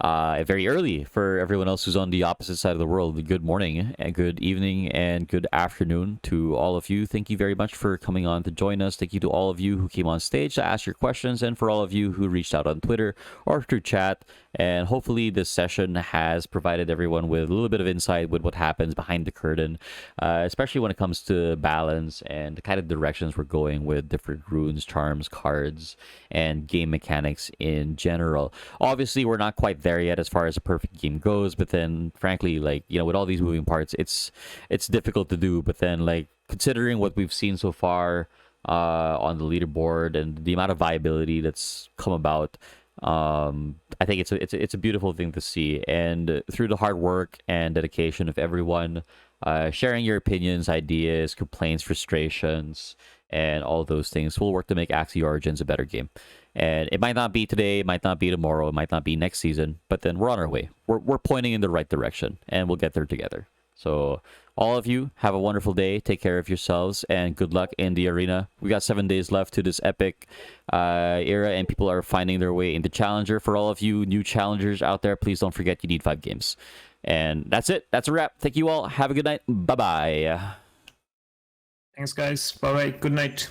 Very early for everyone else who's on the opposite side of the world. Good morning and good evening and good afternoon to all of you. Thank you very much for coming on to join us. Thank you to all of you who came on stage to ask your questions, and for all of you who reached out on Twitter or through chat. And hopefully this session has provided everyone with a little bit of insight with what happens behind the curtain, especially when it comes to balance and the kind of directions we're going with different runes, charms, cards, and game mechanics in general. Obviously, we're not quite there yet as far as a perfect game goes, but then frankly, like, with all these moving parts, it's difficult to do. But then, like, considering what we've seen so far on the leaderboard and the amount of viability that's come about, I think it's a beautiful thing to see. And through the hard work and dedication of everyone, sharing your opinions, ideas, complaints, frustrations, and all those things, we'll work to make Axie Origins a better game. And it might not be today, it might not be tomorrow, it might not be next season, but then we're on our way. We're pointing in the right direction, and we'll get there together. So all of you, have a wonderful day, take care of yourselves, and good luck in the arena. We got 7 days left to this epic era, and people are finding their way into Challenger. For all of you new challengers out there, please don't forget you need 5 games. And that's it. That's a wrap. Thank you all. Have a good night. Bye-bye. Thanks, guys. Bye-bye. Good night.